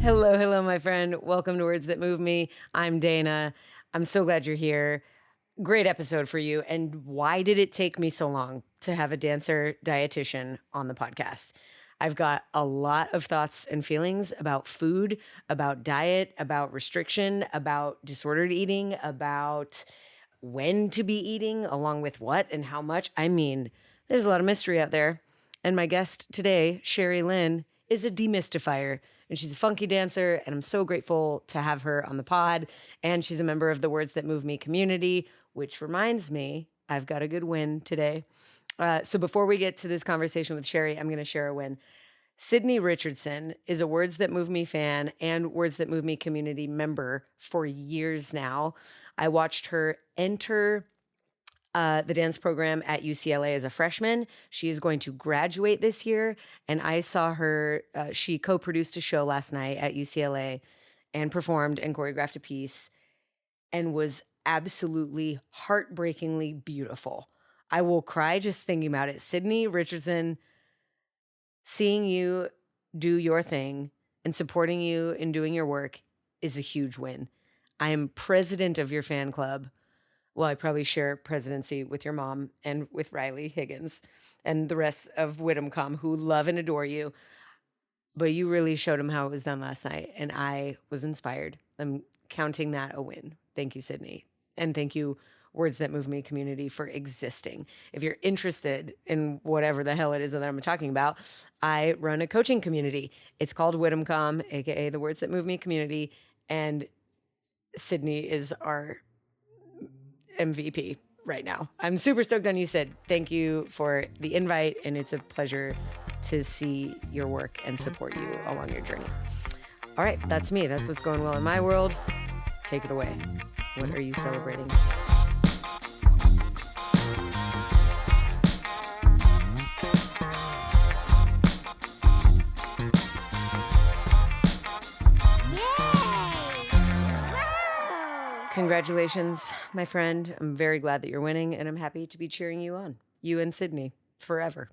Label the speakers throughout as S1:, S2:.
S1: Hello, hello, my friend. Welcome to Words That Move Me. I'm Dana. I'm so glad you're here. Great episode for you. And why did it take me so long to have a dancer dietitian on the podcast? I've got a lot of thoughts and feelings about food, about diet, about restriction, about disordered eating, about when to be eating, along with what and how much. I mean, there's a lot of mystery out there. And my guest today, Sherry Lin, is a demystifier. And she's a funky dancer, and I'm so grateful to have her on the pod. And she's a member of the Words That Move Me community, which reminds me, I've got a good win today. So before we get to this conversation with Sherry, I'm going to share a win. Sydney Richardson is a Words That Move Me fan and Words That Move Me community member for years now. I watched her enter the dance program at UCLA as a freshman. She is going to graduate this year. And I saw her, she co-produced a show last night at UCLA and performed and choreographed a piece and was absolutely heartbreakingly beautiful. I will cry just thinking about it. Sydney Richardson, seeing you do your thing and supporting you in doing your work is a huge win. I am president of your fan club. Well, I probably share presidency with your mom and with Riley Higgins and the rest of Whittemcom who love and adore you. But you really showed them how it was done last night, and I was inspired. I'm counting that a win. Thank you, Sydney. And thank you, Words That Move Me community, for existing. If you're interested in whatever the hell it is that I'm talking about, I run a coaching community. It's called Whittemcom, aka the Words That Move Me community, and Sydney is our MVP right now. I'm super stoked on you, Sid. Thank you for the invite, and it's a pleasure to see your work and support you along your journey. All right, that's me. That's what's going well in my world. Take it away. What are you celebrating? Congratulations, my friend. I'm very glad that you're winning, and I'm happy to be cheering you on. You and Sydney, forever.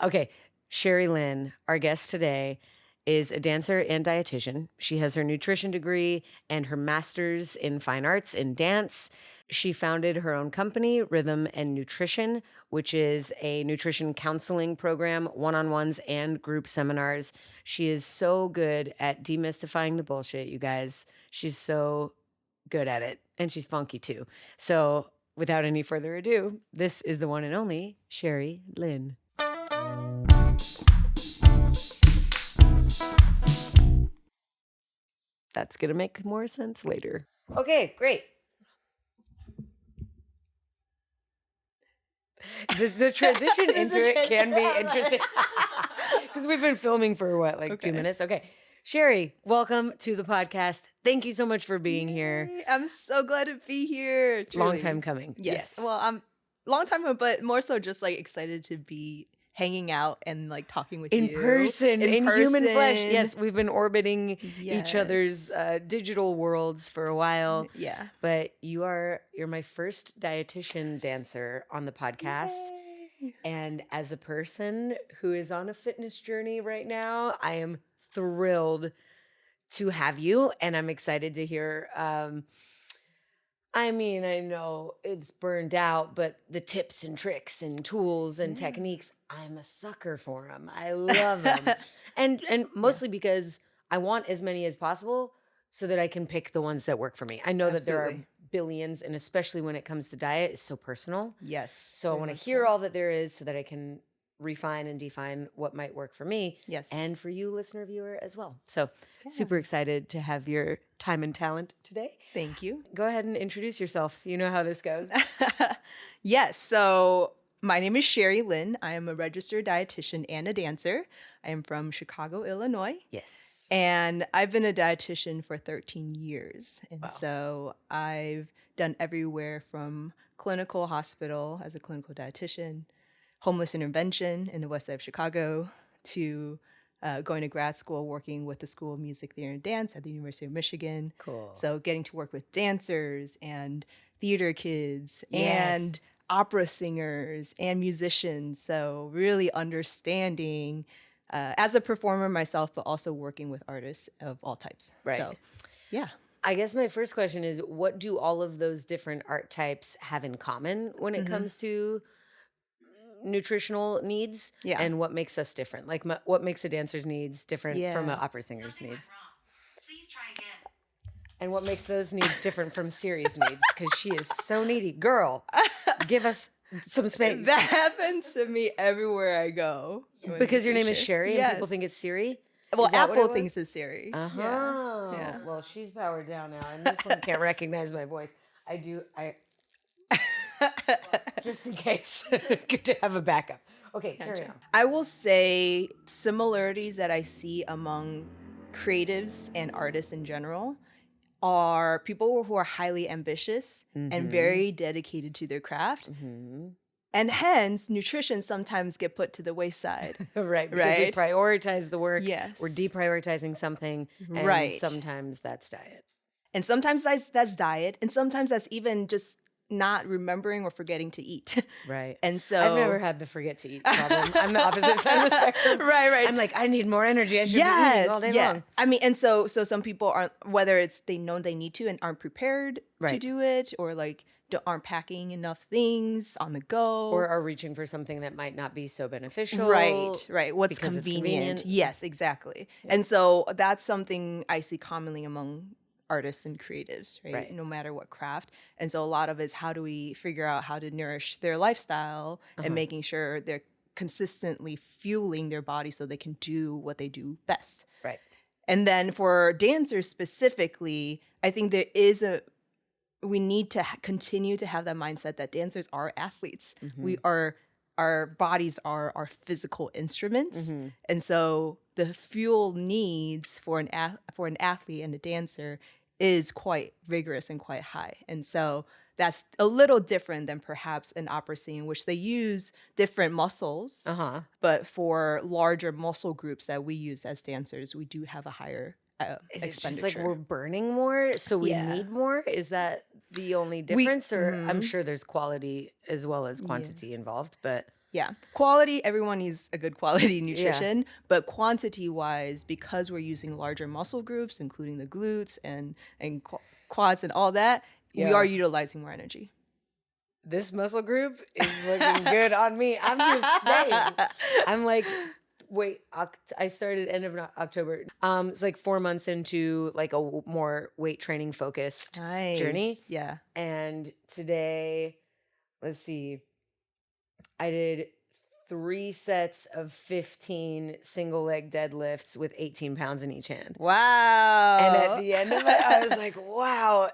S1: Okay, Sherry Lin, our guest today, is a dancer and dietitian. She has her nutrition degree and her master's in fine arts in dance. She founded her own company, Rhythm and Nutrition, which is a nutrition counseling program, one-on-ones and group seminars. She is so good at demystifying the bullshit, you guys. She's so good at it, and she's funky too. So without any further ado, this is the one and only Sherry Lin. That's gonna make more sense later. Okay, great. The transition into it can be interesting because we've been filming for what, like 2 minutes? Okay. Sherry, welcome to the podcast. Thank you so much for being here.
S2: I'm so glad to be here. Truly.
S1: Long time coming. Yes.
S2: Well, I'm long time, but more so just like excited to be hanging out and like talking with
S1: in
S2: you.
S1: Person, in human flesh. Yes, we've been orbiting
S2: Yes.
S1: each other's digital worlds for a while.
S2: Yeah.
S1: But you're my first dietitian dancer on the podcast.
S2: Yay.
S1: And as a person who is on a fitness journey right now, I am thrilled to have you, and I'm excited to hear. I mean, I know it's burned out, but the tips and tricks and tools and techniques, I'm a sucker for them. I love them, and mostly because I want as many as possible, so that I can pick the ones that work for me. I know that there are billions, and especially when it comes to diet, it's so personal.
S2: Yes.
S1: So I want to hear all that there is, so that I can refine and define what might work for me.
S2: Yes.
S1: And for you, listener, viewer, as well. So super excited to have your time and talent today.
S2: Thank you.
S1: Go ahead and introduce yourself. You know how this goes.
S2: Yes. So my name is Sherry Lin. I am a registered dietitian and a dancer. I am from Chicago, Illinois.
S1: Yes.
S2: And I've been a dietitian for 13 years. And
S1: Wow.
S2: so I've done everywhere from clinical hospital as a clinical dietitian, homeless intervention in the west side of Chicago, to going to grad school, working with the School of Music, Theater, and Dance at the University of Michigan.
S1: Cool.
S2: So getting to work with dancers and theater kids
S1: Yes.
S2: and opera singers and musicians. So really understanding as a performer myself, but also working with artists of all types.
S1: Right.
S2: So, yeah.
S1: I guess my first question is, what do all of those different art types have in common when it comes to nutritional needs?
S2: Yeah.
S1: And what makes us different? Like, what makes a dancer's needs different from an opera singer's
S3: Something
S1: needs?
S3: went wrong. Please try again.
S1: And what makes those needs different from Siri's needs? Because she is so needy. Girl, give us some space.
S2: That happens to me everywhere I go.
S1: Because your name is Sherry and people
S2: Yes.
S1: think it's Siri?
S2: Well,
S1: Is that what it
S2: Apple
S1: was?
S2: thinks it's Siri.
S1: Uh-huh.
S2: Yeah.
S1: Well, she's powered down now, and this one can't recognize my voice. I just in case. Good to have a backup. Okay, carry on.
S2: I will say similarities that I see among creatives and artists in general are people who are highly ambitious and very dedicated to their craft. And hence, nutrition sometimes get put to the wayside.
S1: Right, because we
S2: Right?
S1: prioritize the work.
S2: Yes.
S1: We're deprioritizing something, and
S2: Right.
S1: sometimes that's diet.
S2: And sometimes that's diet, and sometimes that's even just not remembering or forgetting to eat.
S1: Right.
S2: And so
S1: I've never had the forget to eat problem. I'm the opposite side of the spectrum.
S2: Right.
S1: I'm like, I need more energy. I should be eating all day long.
S2: I mean, and so some people aren't, whether it's they know they need to and aren't prepared to
S1: Right.
S2: do it, or like aren't packing enough things on the go,
S1: Or are reaching for something that might not be so beneficial.
S2: right. What's
S1: because it's
S2: convenient?
S1: convenient.
S2: Yes, exactly. And so that's something I see commonly among artists and creatives, right? No matter what craft. And so a lot of it is, how do we figure out how to nourish their lifestyle and making sure they're consistently fueling their body so they can do what they do best.
S1: Right.
S2: And then for dancers specifically, I think we need to continue to have that mindset that dancers are athletes. Our bodies are our physical instruments. And so the fuel needs for an athlete and a dancer is quite vigorous and quite high. And so that's a little different than perhaps an opera scene in which they use different muscles. But for larger muscle groups that we use as dancers, we do have a higher
S1: Is it
S2: expenditure.
S1: just like we're burning more, so we need more? Is that the only difference? Or I'm sure there's quality as well as quantity involved, but
S2: Yeah. Quality, everyone needs a good quality nutrition, but quantity wise, because we're using larger muscle groups, including the glutes and quads and all that, we are utilizing more energy.
S1: this muscle group is looking good on me. I'm just saying. I'm like, wait, I started end of October. It's like 4 months into like a more weight training focused journey.
S2: Yeah.
S1: And today, let's see, I did 3 sets of 15 single leg deadlifts with 18 pounds in each hand.
S2: Wow.
S1: And at the end of it, I was like, wow.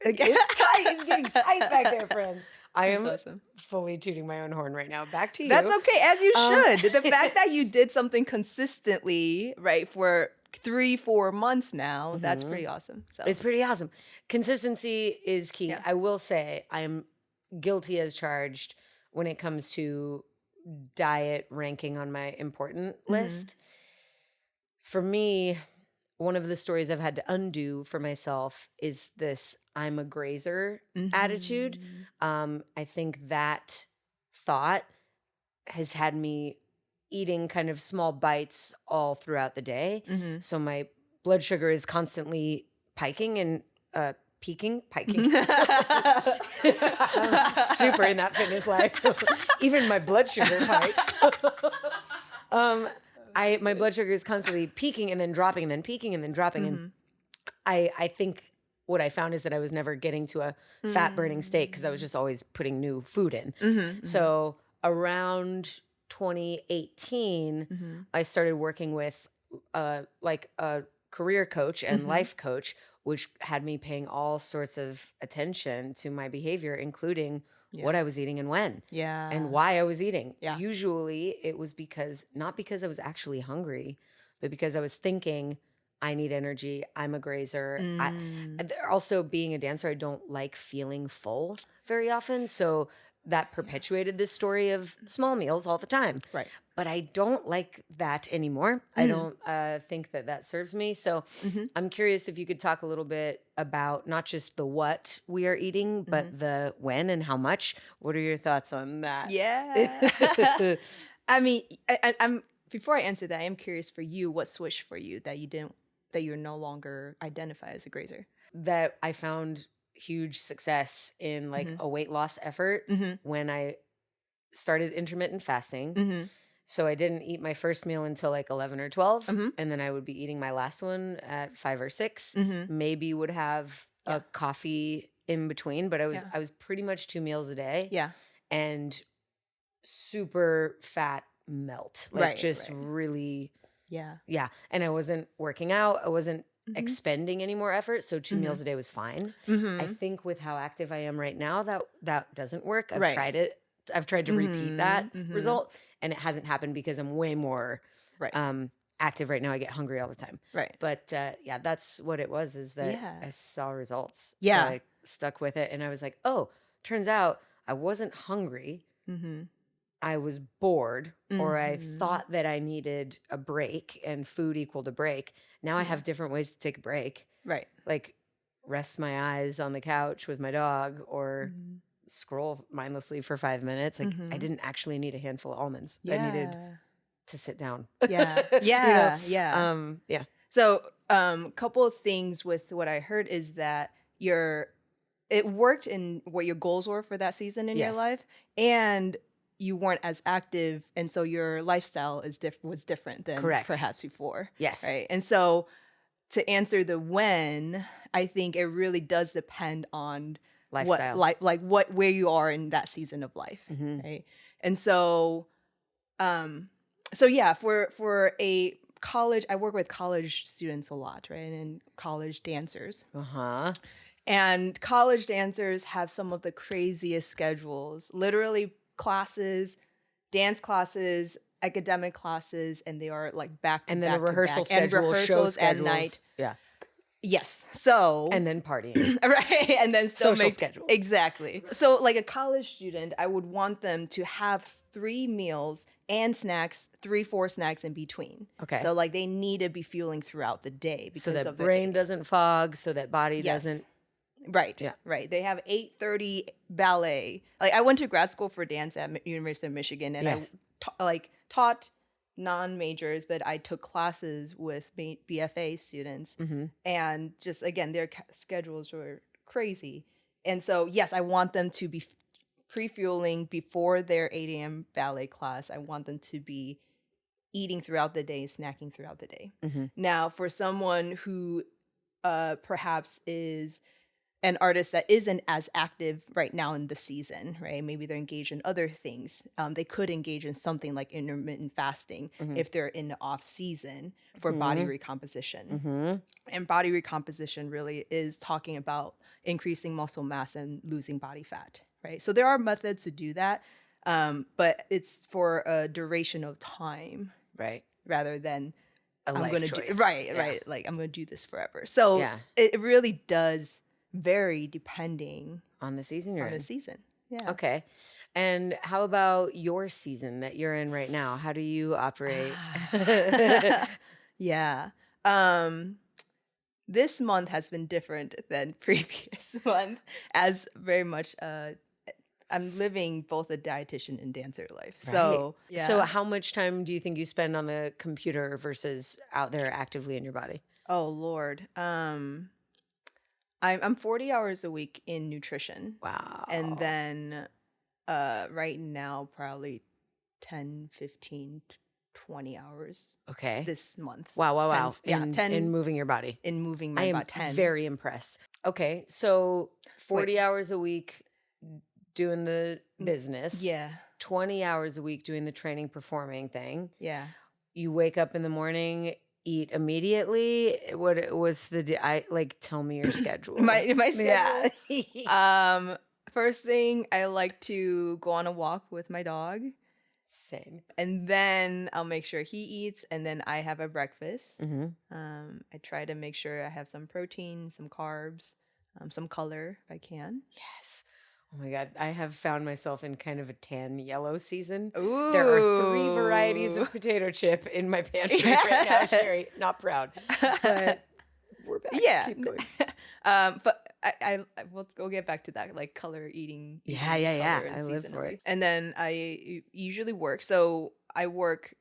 S1: It's tight. It's getting tight back there, friends. I am fully tooting my own horn right now. Back to you.
S2: That's okay, as you should. The fact that you did something consistently, right, for 3-4 months now, that's pretty awesome. So
S1: It's pretty awesome. Consistency is key.
S2: Yeah.
S1: I will say I am guilty as charged when it comes to diet ranking on my important list. For me, one of the stories I've had to undo for myself is this I'm a grazer attitude. I think that thought has had me eating kind of small bites all throughout the day. So my blood sugar is constantly piking and piking. Super in that fitness life. Even my blood sugar pikes. My blood sugar is constantly peaking and then dropping and then peaking and then dropping. And I think what I found is that I was never getting to a fat burning state because I was just always putting new food in. So around 2018, I started working with like a career coach and life coach, which had me paying all sorts of attention to my behavior, including what I was eating and when. And why I was eating. Usually it was not because I was actually hungry, but because I was thinking, I need energy. I'm a grazer. Also, being a dancer, I don't like feeling full very often. So that perpetuated this story of small meals all the time.
S2: Right.
S1: But I don't like that anymore. I don't think that serves me. So I'm curious if you could talk a little bit about not just the what we are eating, but the when and how much. What are your thoughts on that?
S2: Yeah. I mean, before I answer that, I am curious for you, what switched for you that you're no longer identify as a grazer?
S1: That I found huge success in like
S2: Mhm.
S1: a weight loss effort
S2: Mhm.
S1: when I started intermittent fasting.
S2: Mhm.
S1: So I didn't eat my first meal until like 11 or 12.
S2: Mhm.
S1: And then I would be eating my last one at 5 or 6.
S2: Mhm.
S1: Maybe would have
S2: Yeah.
S1: a coffee in between, but
S2: Yeah.
S1: I was pretty much 2 meals a day
S2: Yeah.
S1: and super fat melt. Like
S2: Right.
S1: just
S2: Right.
S1: really,
S2: Yeah.
S1: yeah. And I wasn't working out. I wasn't
S2: Mhm.
S1: expending any more effort. So 2
S2: Mhm.
S1: meals a day was fine. I
S2: Mhm.
S1: think with how active I am right now, that doesn't work. I've
S2: Right.
S1: tried it. I've tried to repeat that
S2: Mhm. Mhm.
S1: result, and it hasn't happened because I'm way more
S2: Right.
S1: active right now. I get hungry all the time.
S2: Right.
S1: But yeah, that's what it was, is that
S2: Yeah.
S1: I saw results. So
S2: Yeah.
S1: I stuck with it, and I was like, oh, turns out I wasn't hungry.
S2: Mhm.
S1: I was bored, or I
S2: Mhm.
S1: thought that I needed a break and food equaled a break. Now I
S2: Yeah.
S1: have different ways to take a break,
S2: Right.
S1: like rest my eyes on the couch with my dog, or
S2: Mhm.
S1: scroll mindlessly for 5 minutes. Like I
S2: Mhm.
S1: didn't actually need a handful of almonds. I needed
S2: Yeah.
S1: to sit down.
S2: Yeah.
S1: You know?
S2: Yeah. Yeah.
S1: Yeah.
S2: So, couple of things with what I heard is that it worked in what your goals were for that season in your
S1: Yes.
S2: life, and you weren't as active, and so your lifestyle was different than
S1: Correct.
S2: perhaps before,
S1: Yes.
S2: right? And so, to answer the when, I think it really does depend on
S1: Lifestyle.
S2: where you are in that season of life,
S1: Mhm.
S2: right? And so, yeah, for a college, I work with college students a lot, right? And college dancers.
S1: Uh-huh.
S2: And college dancers have some of the craziest schedules, literally classes, dance classes, academic classes, and they are like back to
S1: And then a
S2: back to
S1: rehearsal
S2: back, and
S1: schedule, show
S2: rehearsals at
S1: schedules.
S2: night.
S1: Yeah.
S2: Yes. So,
S1: And then partying.
S2: right, and then still
S1: Social
S2: make
S1: schedules.
S2: exactly. So, like a college student, I would want them to have 3 meals and snacks, 3-4 snacks in between.
S1: Okay.
S2: So, like they need to be fueling throughout the day because
S1: So that
S2: of
S1: brain doesn't fog, so that body
S2: Yes.
S1: doesn't.
S2: Right.
S1: Yeah.
S2: Right. They have 8:30 ballet. Like I went to grad school for dance at University of Michigan, and
S1: Yes.
S2: I taught non-majors, but I took classes with BFA students,
S1: Mhm.
S2: and just again their schedules were crazy. And so yes, I want them to be pre-fueling before their 8 a.m. ballet class. I want them to be eating throughout the day, snacking throughout the day.
S1: Mhm.
S2: Now, for someone who perhaps is an artist that isn't as active right now in the season, right? Maybe they're engaged in other things. They could engage in something like intermittent fasting
S1: Mhm.
S2: if they're in the off season for body recomposition.
S1: Mhm.
S2: And body recomposition really is talking about increasing muscle mass and losing body fat, right? So there are methods to do that, but it's for a duration of time
S1: Right.
S2: rather than
S1: A
S2: I'm
S1: life
S2: going to
S1: choice.
S2: do right,
S1: Yeah.
S2: right. Like I'm going to do this forever. So
S1: Yeah.
S2: it really does vary depending
S1: On the season you're
S2: on the
S1: in.
S2: season. Yeah.
S1: Okay. And how about your season that you're in right now? How do you operate?
S2: Yeah. This month has been different than previous month, as very much I'm living both a dietitian and dancer life. So
S1: Right. So how much time do you think you spend on the computer versus out there actively in your body?
S2: oh Lord. I'm 40 hours a week in nutrition.
S1: Wow.
S2: And then right now probably 10, 15, 20 hours
S1: Okay.
S2: this month.
S1: Wow, wow,
S2: 10
S1: wow.
S2: yeah,
S1: in,
S2: 10
S1: in moving your body.
S2: in moving my
S1: I am
S2: about 10.
S1: very impressed. Okay. So 40
S2: Wait.
S1: hours a week doing the business.
S2: Yeah.
S1: 20 hours a week doing the training performing thing.
S2: Yeah.
S1: You wake up in the morning, eat immediately. What was tell me your schedule.
S2: My schedule.
S1: Yeah.
S2: First thing, I like to go on a walk with my dog,
S1: Same.
S2: and then I'll make sure he eats, and then I have a breakfast.
S1: Mm-hmm.
S2: I try to make sure I have some protein, some carbs, some color if I can.
S1: Yes. Oh my God. I have found myself in kind of a tan yellow season.
S2: Ooh.
S1: There are 3 varieties of potato chip in my pantry right now, Sherry. Not proud. But we're back.
S2: Yeah.
S1: Keep going.
S2: But we'll get back to that, like color eating.
S1: Yeah.
S2: color and
S1: I live for
S2: seasonally.
S1: it.
S2: And then I usually work. So I work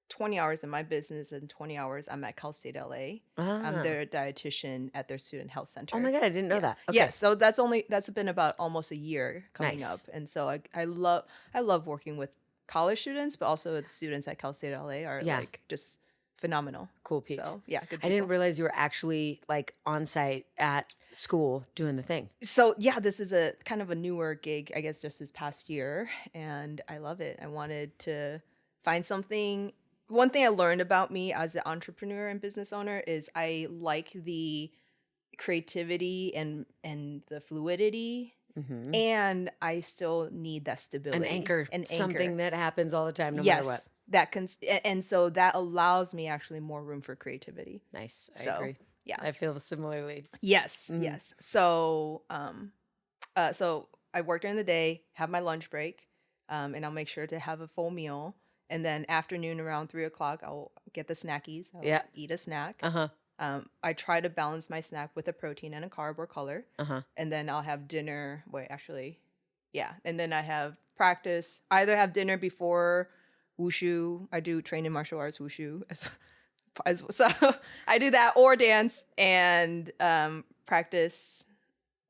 S2: 20 hours in my business and 20 hours I'm at Cal State LA. I'm
S1: Ah.
S2: their dietitian at their student health center.
S1: Oh my God, I didn't know that. Okay.
S2: Yeah, so that's been about almost a year coming
S1: Nice.
S2: up. And so I love working with college students, but also the students at Cal State LA are
S1: Yeah.
S2: like just phenomenal.
S1: Cool peeps.
S2: So yeah, good
S1: I didn't
S2: people.
S1: realize you were actually like on site at school doing the thing.
S2: So yeah, this is a kind of a newer gig, I guess, just this past year, and I love it. I wanted to find something. One thing I learned about me as an entrepreneur and business owner is I like the creativity and the fluidity,
S1: Mm-hmm.
S2: and I still need that
S1: An
S2: stability.
S1: anchor,
S2: An
S1: something
S2: anchor.
S1: that happens all the time, no
S2: Yes,
S1: matter what.
S2: that can, and so that allows me actually more room for creativity.
S1: Nice. I
S2: So,
S1: agree.
S2: yeah.
S1: I feel similarly.
S2: Yes,
S1: Mhm.
S2: yes. So, so I work during the day, have my lunch break, and I'll make sure to have a full meal. And then afternoon around 3 o'clock, I'll get the snackies. I'll
S1: Yeah.
S2: eat a snack.
S1: Uh-huh.
S2: I try to balance my snack with a protein and a carb or color.
S1: Uh-huh.
S2: And then I'll have dinner. Wait, actually, yeah. And then I have practice. I either have dinner before wushu. I do train in martial arts wushu so I do that, or dance and practice,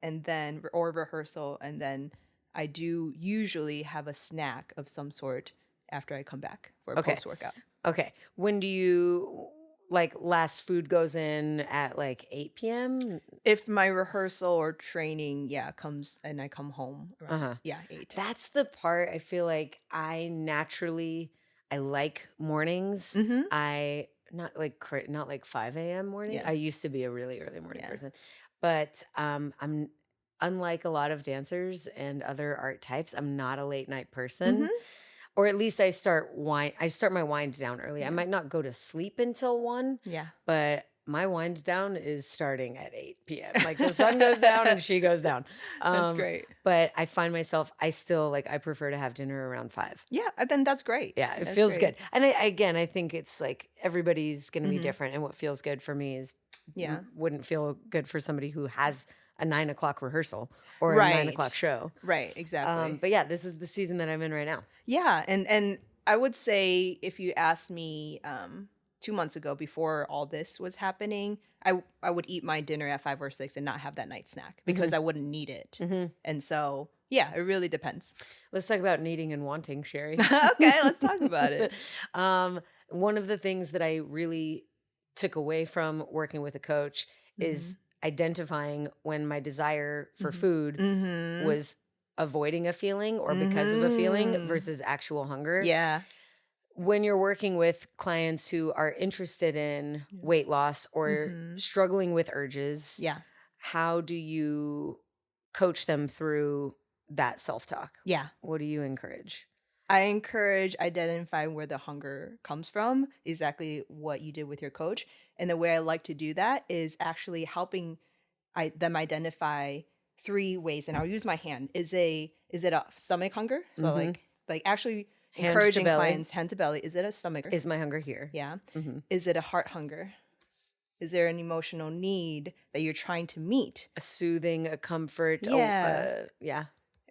S2: and then or rehearsal, and then I do usually have a snack of some sort after I come back for a
S1: Okay.
S2: post workout.
S1: Okay. When do you like last food goes in at like 8 p.m.?
S2: If my rehearsal or training, comes and I come home around,
S1: Uh-huh.
S2: 8.
S1: That's the part I feel like I like mornings.
S2: Mm-hmm.
S1: I not like 5 a.m. morning.
S2: Yeah.
S1: I used to be a really early morning
S2: Yeah.
S1: person, but I'm unlike a lot of dancers and other art types. I'm not a late night person,
S2: Mhm.
S1: or at least I start my wind down early. I
S2: Yeah.
S1: might not go to sleep until 1,
S2: Yeah.
S1: but my wind down is starting at 8 p.m. Like the sun goes down and she goes down.
S2: That's great.
S1: But I find myself, I still like, I prefer to have dinner around 5.
S2: Yeah, then that's great.
S1: Yeah, it
S2: That's
S1: feels
S2: great.
S1: good. And I think it's like everybody's going to be
S2: Mhm.
S1: different. And what feels good for me is
S2: Yeah.
S1: wouldn't feel good for somebody who has a 9 o'clock rehearsal or a 9 o'clock show.
S2: Right, exactly.
S1: But yeah, this is the season that I'm in right now.
S2: Yeah, and I would say if you asked me 2 months ago before all this was happening, I would eat my dinner at 5 or 6 and not have that night snack because I wouldn't need it.
S1: Mm-hmm.
S2: And so, yeah, it really depends.
S1: Let's talk about needing and wanting, Sherry.
S2: Okay, let's talk about it.
S1: One of the things that I really took away from working with a coach is identifying when my desire for food
S2: Mm-hmm.
S1: was avoiding a feeling or because of a feeling
S2: Mhm.
S1: versus actual hunger.
S2: Yeah.
S1: When you're working with clients who are interested in weight loss or
S2: Mhm.
S1: struggling with urges,
S2: Yeah.
S1: how do you coach them through that self-talk?
S2: Yeah.
S1: What do you encourage?
S2: I encourage identifying where the hunger comes from, exactly what you did with your coach. And the way I like to do that is actually helping them identify 3 ways. And I'll use my hand. Is it a stomach hunger? So
S1: Mhm.
S2: like actually
S1: Hand to
S2: encouraging
S1: belly.
S2: clients hand to belly. Is it a stomach hunger?
S1: Is my hunger here?
S2: Yeah.
S1: Mhm.
S2: Is it a heart hunger? Is there an emotional need that you're trying to meet?
S1: A soothing, a comfort.
S2: Yeah.
S1: Yeah.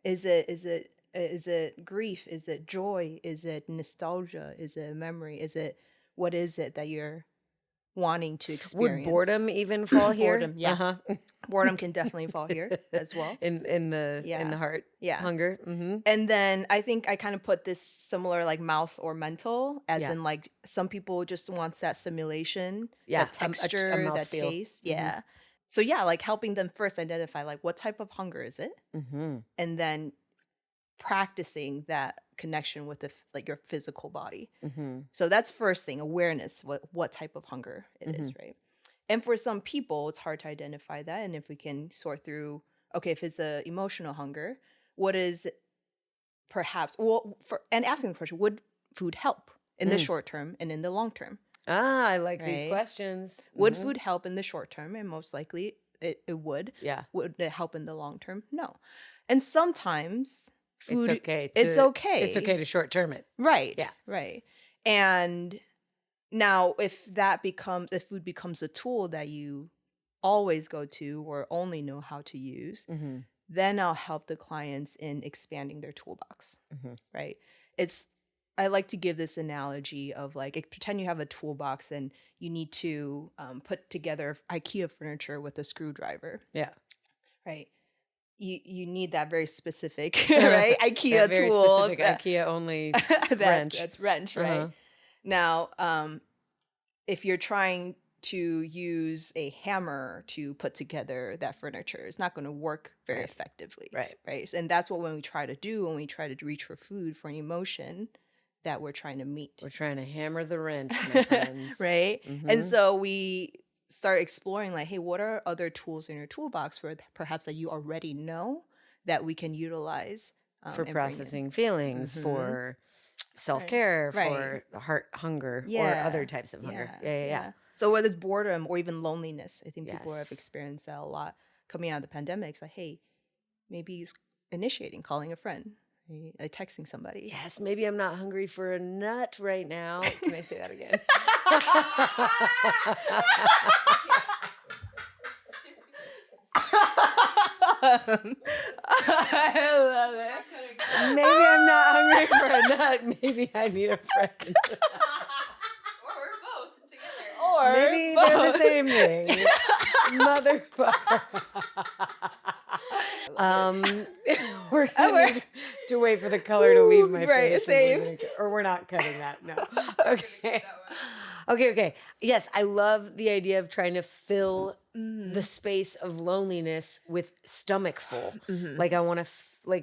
S2: Is it grief? Is it joy? Is it nostalgia? Is it a memory? What is it that you're wanting to
S1: Would
S2: experience?
S1: boredom even fall here?
S2: Boredom, yeah.
S1: Uh-huh.
S2: Boredom can definitely fall here as well.
S1: in the
S2: Yeah.
S1: heart.
S2: Yeah.
S1: Hunger. Mm-hmm.
S2: And then I think I kind of put this similar like mouth or mental, as
S1: Yeah.
S2: in like some people just wants that simulation,
S1: Yeah,
S2: that texture, that
S1: mouthfeel.
S2: taste. Yeah. So yeah, like helping them first identify like what type of hunger is it,
S1: Mm-hmm.
S2: and then practicing that connection with like your physical body.
S1: Mm-hmm.
S2: So that's first thing, awareness, what type of hunger it is, right? And for some people, it's hard to identify that. And if we can sort through, okay, if it's a emotional hunger, what is perhaps, and asking the question, would food help in the short term and in the long term?
S1: Ah, I like these
S2: Right.
S1: questions.
S2: Would
S1: Mhm.
S2: food help in the short term? And most likely it would.
S1: Yeah.
S2: Would it help in the long term? No. And sometimes food,
S1: It's okay.
S2: it's okay.
S1: It's okay to short term it.
S2: Right.
S1: Yeah.
S2: Right. And now if food becomes a tool that you always go to or only know how to use,
S1: Mm-hmm.
S2: then I'll help the clients in expanding their toolbox.
S1: Mhm.
S2: Right. It's I like to give this analogy of like pretend you have a toolbox and you need to put together IKEA furniture with a screwdriver,
S1: Yeah.
S2: right? You need that very specific right
S1: That
S2: IKEA
S1: very
S2: tool
S1: specific IKEA only wrench.
S2: that wrench,
S1: Uh-huh.
S2: right? Now, if you're trying to use a hammer to put together that furniture, it's not going to work very
S1: Right.
S2: effectively,
S1: Right.
S2: right? And that's what when we try to do when we try to reach for food, for an emotion that we're trying to meet.
S1: We're trying to hammer the wrench, my friends.
S2: Right? And
S1: Mm-hmm.
S2: so we start exploring like, hey, what are other tools in your toolbox for perhaps that you already know that we can utilize
S1: For
S2: and bring in?
S1: processing feelings,
S2: Mhm.
S1: for self-care,
S2: Right.
S1: for heart hunger, or
S2: Yeah.
S1: other types of hunger. Yeah.
S2: So whether it's boredom or even loneliness, I think people have
S1: Yes.
S2: experienced that a lot coming out of the pandemic. It's like, hey, maybe it's initiating, calling a friend, right? Like texting somebody.
S1: Yes, maybe I'm not hungry for a nut right now. Can I say that again?
S2: I love it.
S1: Maybe I'm not hungry for a nut. Maybe I need a friend.
S3: Or both together.
S2: Or
S1: Maybe they're the
S2: both.
S1: same thing. Motherfucker. We're gonna need to wait for the color to leave my
S2: Right,
S1: face.
S2: same.
S1: Or we're not cutting that. No. Okay. Okay. Yes, I love the idea of trying to fill the space of loneliness with stomach full.
S2: Mhm.
S1: Like I want to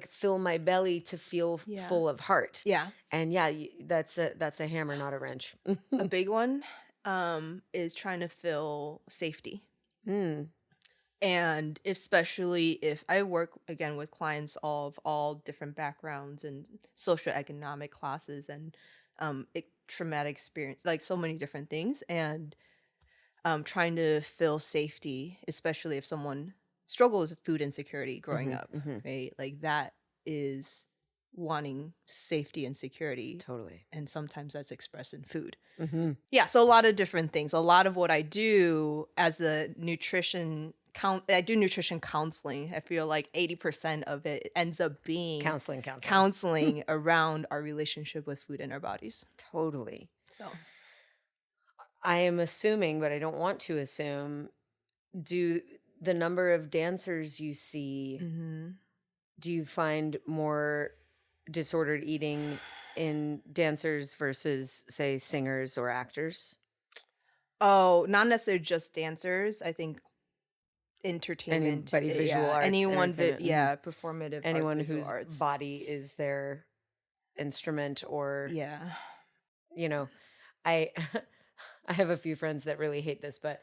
S1: fill my belly to feel
S2: Yeah.
S1: full of heart.
S2: Yeah.
S1: And yeah, that's a hammer, not a wrench.
S2: A big one is trying to fill safety.
S1: Mm.
S2: And especially if I work again with clients of all different backgrounds and socioeconomic classes and traumatic experience, like so many different things, and trying to fill safety, especially if someone struggles with food insecurity growing
S1: Mhm,
S2: up,
S1: mhm.
S2: right? Like that is wanting safety and security,
S1: Totally.
S2: and sometimes that's expressed in food.
S1: Mm-hmm.
S2: Yeah, so a lot of different things. A lot of what I do as a I do nutrition counseling. I feel like 80% of it ends up being
S1: Counseling.
S2: around our relationship with food in our bodies.
S1: Totally.
S2: So,
S1: I am assuming, but I don't want to assume, do the number of dancers you see, do you find more disordered eating in dancers versus, say, singers or actors?
S2: oh, not necessarily just dancers. I think entertainment,
S1: Anybody visual arts,
S2: anyone,
S1: entertainment,
S2: performative arts,
S1: anyone
S2: visual
S1: whose
S2: arts.
S1: body is their instrument, or
S2: Yeah.
S1: I I have a few friends that really hate this, but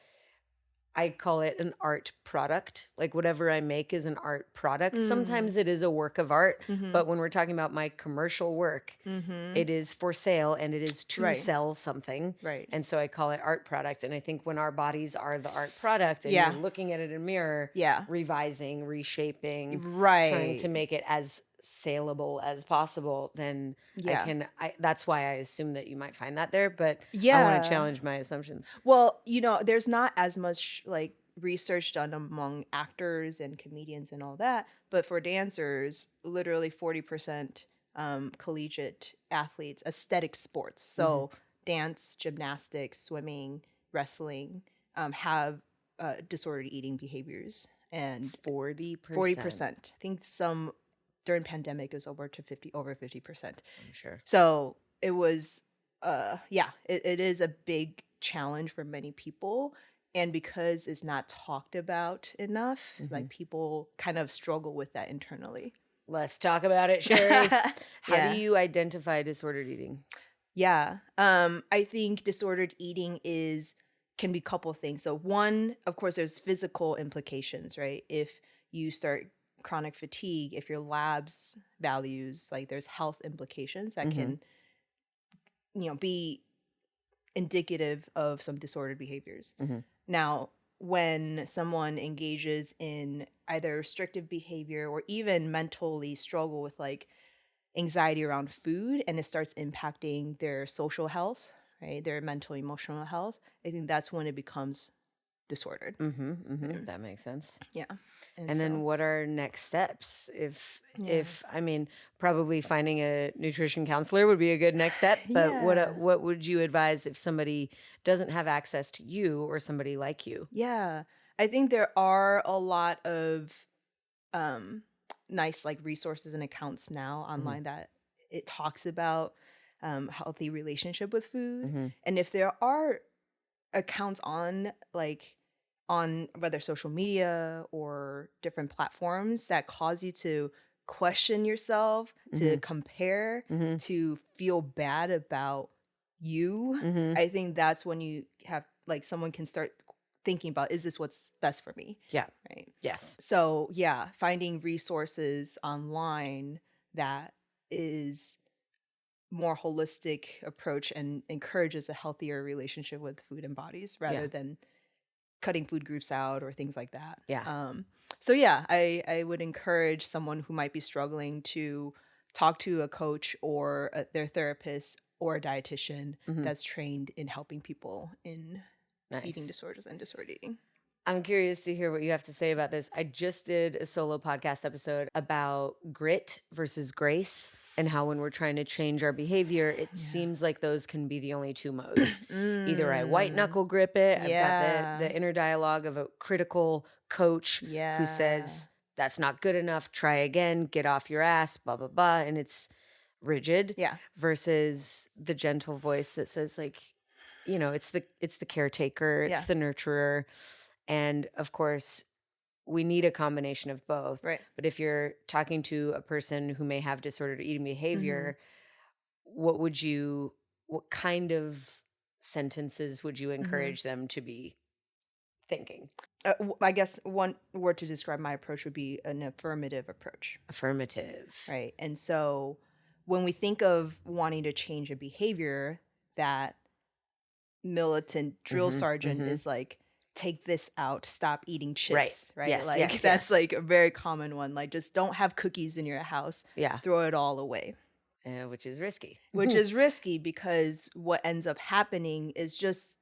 S1: I call it an art product. Like whatever I make is an art product. Sometimes it is a work of art, but when we're talking about my commercial work, it is for sale and it is to
S2: Right.
S1: sell something.
S2: Right.
S1: And so I call it art product. And I think when our bodies are the art product and
S2: Yeah.
S1: you're looking at it in a mirror,
S2: Yeah.
S1: revising, reshaping,
S2: Right.
S1: trying to make it as saleable as possible, then
S2: Yeah.
S1: that's why I assume that you might find that there, but I want
S2: Yeah.
S1: to challenge my assumptions.
S2: Well, there's not as much like research done among actors and comedians and all that, but for dancers, literally 40% collegiate athletes, aesthetic sports. So dance, gymnastics, swimming, wrestling have disordered eating behaviors, and
S1: 40%.
S2: 40%. I think some during pandemic it was over 50%.
S1: I'm sure.
S2: So it was it is a big challenge for many people. And because it's not talked about enough, like people kind of struggle with that internally.
S1: Let's talk about it, Sherry. How
S2: Yeah.
S1: do you identify disordered eating?
S2: Yeah. I think disordered eating can be a couple things. So one, of course, there's physical implications, right? If you start chronic fatigue, if your labs values, like there's health implications that can, be indicative of some disordered behaviors. Now, when someone engages in either restrictive behavior or even mentally struggle with like anxiety around food and it starts impacting their social health, right? Their mental, emotional health, I think that's when it becomes disordered.
S1: That makes sense.
S2: Yeah.
S1: And then what are next steps? If I mean, probably finding a nutrition counselor would be a good next step. But what would you advise if somebody doesn't have access to you or somebody like you?
S2: Yeah. I think there are a lot of nice like resources and accounts now online that it talks about healthy relationship with food. And if there are accounts on whether social media or different platforms that cause you to question yourself, to compare, to feel bad about you, I think that's when you have like someone can start thinking about, is this what's best for me?
S1: Yeah.
S2: Right.
S1: Yes.
S2: So yeah, finding resources online that is more holistic approach and encourages a healthier relationship with food and bodies rather than cutting food groups out or things like that.
S1: Yeah.
S2: So yeah, I would encourage someone who might be struggling to talk to a coach or their therapist or a dietitian that's trained in helping people in eating disorders and disordered eating.
S1: I'm curious to hear what you have to say about this. I just did a solo podcast episode about grit versus grace and how when we're trying to change our behavior, it seems like those can be the only two modes. Either I white knuckle grip it. I've got the inner dialogue of a critical coach who says, that's not good enough. Try again. Get off your ass, blah, blah, blah. And it's rigid versus the gentle voice that says like, you know, it's the caretaker, it's the nurturer. And of course, we need a combination of both.
S2: Right.
S1: But if you're talking to a person who may have disordered eating behavior, what kind of sentences would you encourage them to be thinking?
S2: I guess one word to describe my approach would be an affirmative approach.
S1: Affirmative.
S2: Right. And so when we think of wanting to change a behavior, that militant drill sergeant is like, take this out, stop eating chips, right?
S1: Yes,
S2: like that's like a very common one. Like just don't have cookies in your house.
S1: Yeah.
S2: Throw it all away.
S1: Which is risky.
S2: Which is risky because what ends up happening is just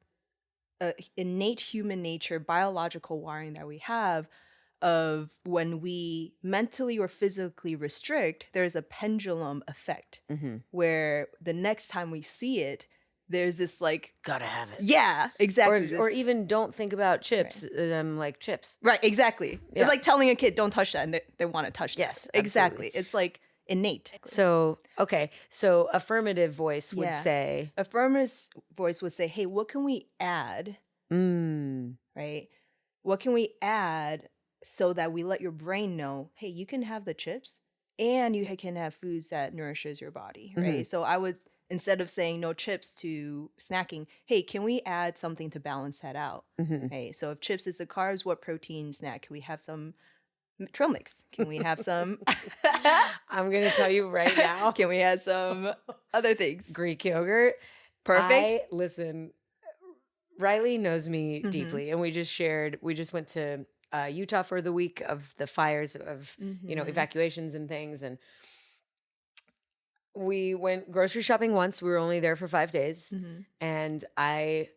S2: innate human nature, biological wiring that we have of when we mentally or physically restrict, there's a pendulum effect where the next time we see it, there's this like
S1: gotta have it.
S2: Yeah, exactly.
S1: Or even don't think about chips. Like chips.
S2: Right, exactly.
S1: Yeah.
S2: It's like telling a kid don't touch that, and they want to touch that.
S1: Yes,
S2: exactly.
S1: absolutely.
S2: It's like innate.
S1: So okay, so affirmative voice would say.
S2: Affirmative voice would say, "Hey, what can we add? Right? What can we add so that we let your brain know, hey, you can have the chips, and you can have foods that nourishes your body, right? So I would." Instead of saying no chips to snacking, hey, can we add something to balance that out? Hey, so if chips is the carbs, what protein snack? Can we have some trail mix? Can we have some?
S1: I'm going to tell you right now.
S2: Can we have some other things?
S1: Greek yogurt.
S2: Perfect.
S1: Listen, Riley knows me deeply, and we just went to Utah for the week of the fires of, evacuations and things. And we went grocery shopping once. We were only there for 5 days. And I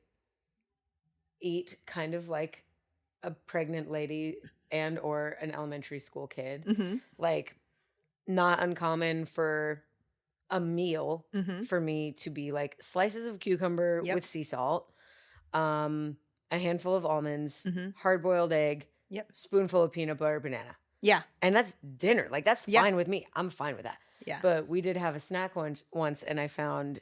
S1: eat kind of like a pregnant lady and or an elementary school kid. Like not uncommon for a meal for me to be like slices of cucumber with sea salt, a handful of almonds, hard-boiled egg, spoonful of peanut butter, banana.
S2: Yeah.
S1: And that's dinner. Like that's fine with me. I'm fine with that.
S2: Yeah.
S1: But we did have a snack once and I found,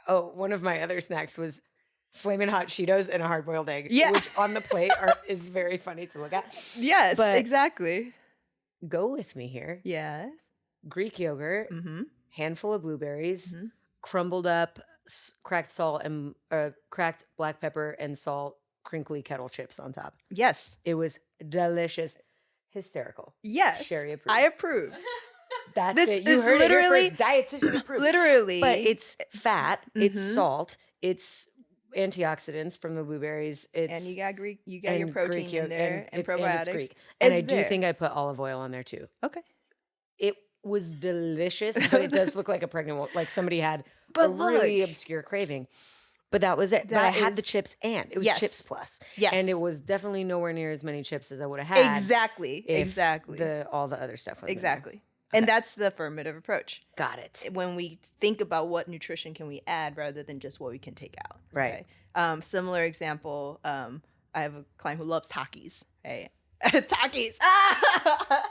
S1: one of my other snacks was Flamin' Hot Cheetos and a hard-boiled egg, which on the plate is very funny to look at.
S2: Yes,
S1: but
S2: exactly.
S1: Go with me here.
S2: Yes.
S1: Greek yogurt, handful of blueberries, crumbled up, cracked salt and cracked black pepper and salt, crinkly kettle chips on top.
S2: Yes.
S1: It was delicious. Hysterical.
S2: Yes.
S1: Sherry approves.
S2: I approve.
S1: That's
S2: this
S1: it. You
S2: is
S1: heard
S2: literally
S1: it here first. Dietitian approved.
S2: Literally.
S1: But it's fat, it's salt, it's antioxidants from the blueberries.
S2: And you got your protein in there and probiotics.
S1: And, and I do think I put olive oil on there too.
S2: Okay.
S1: It was delicious, but it does look like a pregnant woman. Like somebody had a really obscure craving. But that was it. But I
S2: That
S1: had the
S2: is-
S1: chips and it was
S2: Yes.
S1: chips plus.
S2: Yes.
S1: And it was definitely nowhere near as many chips as I would have had.
S2: Exactly.
S1: if
S2: Exactly.
S1: all the other stuff was in there.
S2: Exactly. And that's the affirmative approach.
S1: Got it.
S2: When we think about what nutrition can we add rather than just what we can take out.
S1: Right.
S2: Okay? Similar example, I have a client who loves Takis. Hey, Takis. Ah!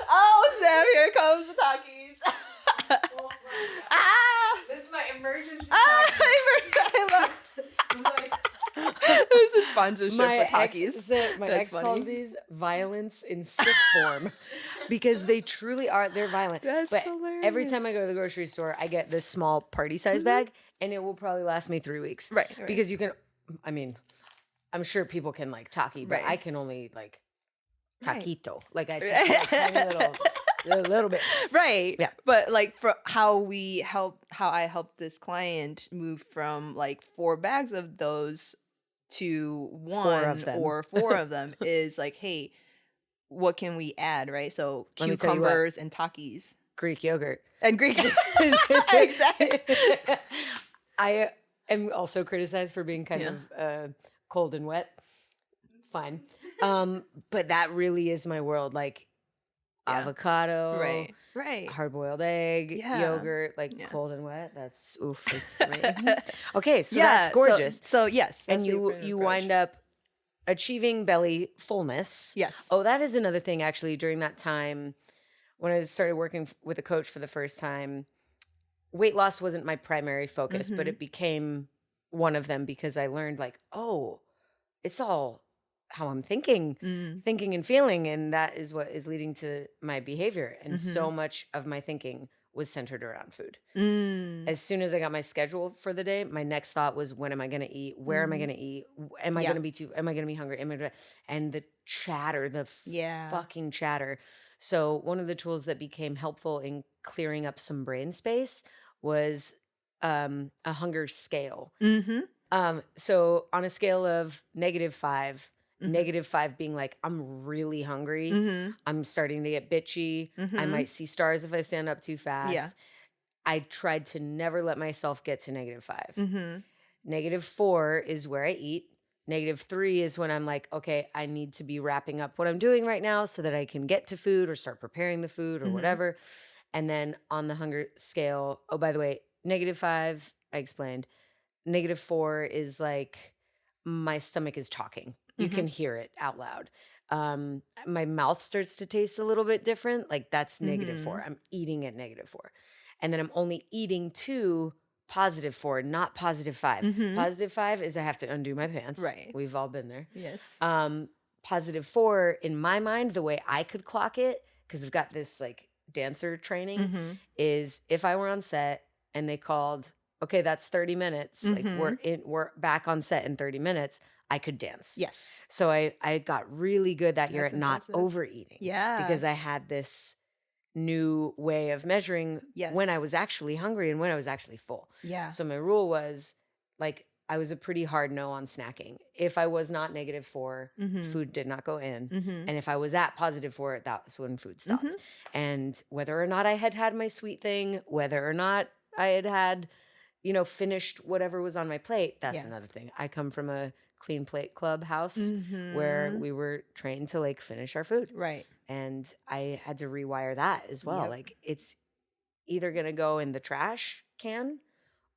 S2: Oh, Sam, here comes the Takis. Ah!
S1: This is my emergency.
S2: I love. This is a sponsorship
S1: My
S2: for Takis.
S1: my
S2: That's
S1: ex
S2: funny.
S1: called these violence in stick form because they truly are. They're violent.
S2: That's
S1: but every time
S2: hilarious.
S1: I go to the grocery store, I get this small party size bag, and it will probably last me 3 weeks.
S2: Right.
S1: Because you can. I mean, I'm sure people can like taki, but
S2: Right.
S1: I can only like
S2: Right.
S1: taquito. Like I just put a tiny little bit.
S2: Right.
S1: Yeah.
S2: But like for how I helped this client move from like 4 bags of those to 1
S1: of them.
S2: or 4 of them is like, hey, what can we add, right? So
S1: Let me tell you what.
S2: cucumbers and Takis
S1: Greek yogurt.
S2: and Greek. Exactly.
S1: I am also criticized for being kind
S2: Yeah.
S1: of cold and wet. Fine. But that really is my world. Like
S2: Yeah.
S1: avocado,
S2: Right. Right.
S1: hard-boiled egg,
S2: Yeah.
S1: yogurt, like
S2: Yeah.
S1: cold and wet. That's oof, it's for me. Okay, so
S2: Yeah,
S1: that's gorgeous.
S2: So yes,
S1: And you wind up achieving belly fullness.
S2: Yes.
S1: Oh, that is another thing actually during that time when I started working with a coach for the first time. Weight loss wasn't my primary focus, but it became one of them because I learned like, oh, it's all how I'm thinking and feeling, and that is what is leading to my behavior. And so much of my thinking was centered around food. As soon as I got my schedule for the day, my next thought was, when am I going to eat? Where am I going to eat? Am I
S2: Yeah.
S1: going to be am I going to be hungry? And the chatter, the
S2: Yeah.
S1: fucking chatter. So one of the tools that became helpful in clearing up some brain space was a hunger scale. So on a scale of -5, -5 being like, I'm really hungry. I'm starting to get bitchy. I might see stars if I stand up too fast.
S2: Yeah.
S1: I tried to never let myself get to -5. -4 is where I eat. -3 is when I'm like, okay, I need to be wrapping up what I'm doing right now so that I can get to food or start preparing the food or whatever. And then on the hunger scale, oh, by the way, -5, I explained. -4 is like my stomach is talking. You can hear it out loud. My mouth starts to taste a little bit different. Like that's -4. I'm eating at -4. And then I'm only eating to +4, not +5. +5 is I have to undo my pants.
S2: Right.
S1: We've all been there.
S2: Yes.
S1: +4 in my mind, the way I could clock it, because I've got this like dancer training, is if I were on set and they called, okay, that's 30 minutes. Like we're back on set in 30 minutes. I could dance.
S2: Yes.
S1: So I got really good that year
S2: That's
S1: at not
S2: impressive.
S1: overeating.
S2: Yeah.
S1: Because I had this new way of measuring
S2: Yes.
S1: when I was actually hungry and when I was actually full.
S2: Yeah.
S1: So my rule was like, I was a pretty hard no on snacking. If I was not -4, food did not go in. And if I was at +4, that's when food stopped. And whether or not I had had my sweet thing, whether or not I had finished whatever was on my plate, that's
S2: Yeah.
S1: another thing. I come from a clean plate club house where we were trained to like finish our food.
S2: Right.
S1: And I had to rewire that as well.
S2: Yep.
S1: Like it's either going to go in the trash can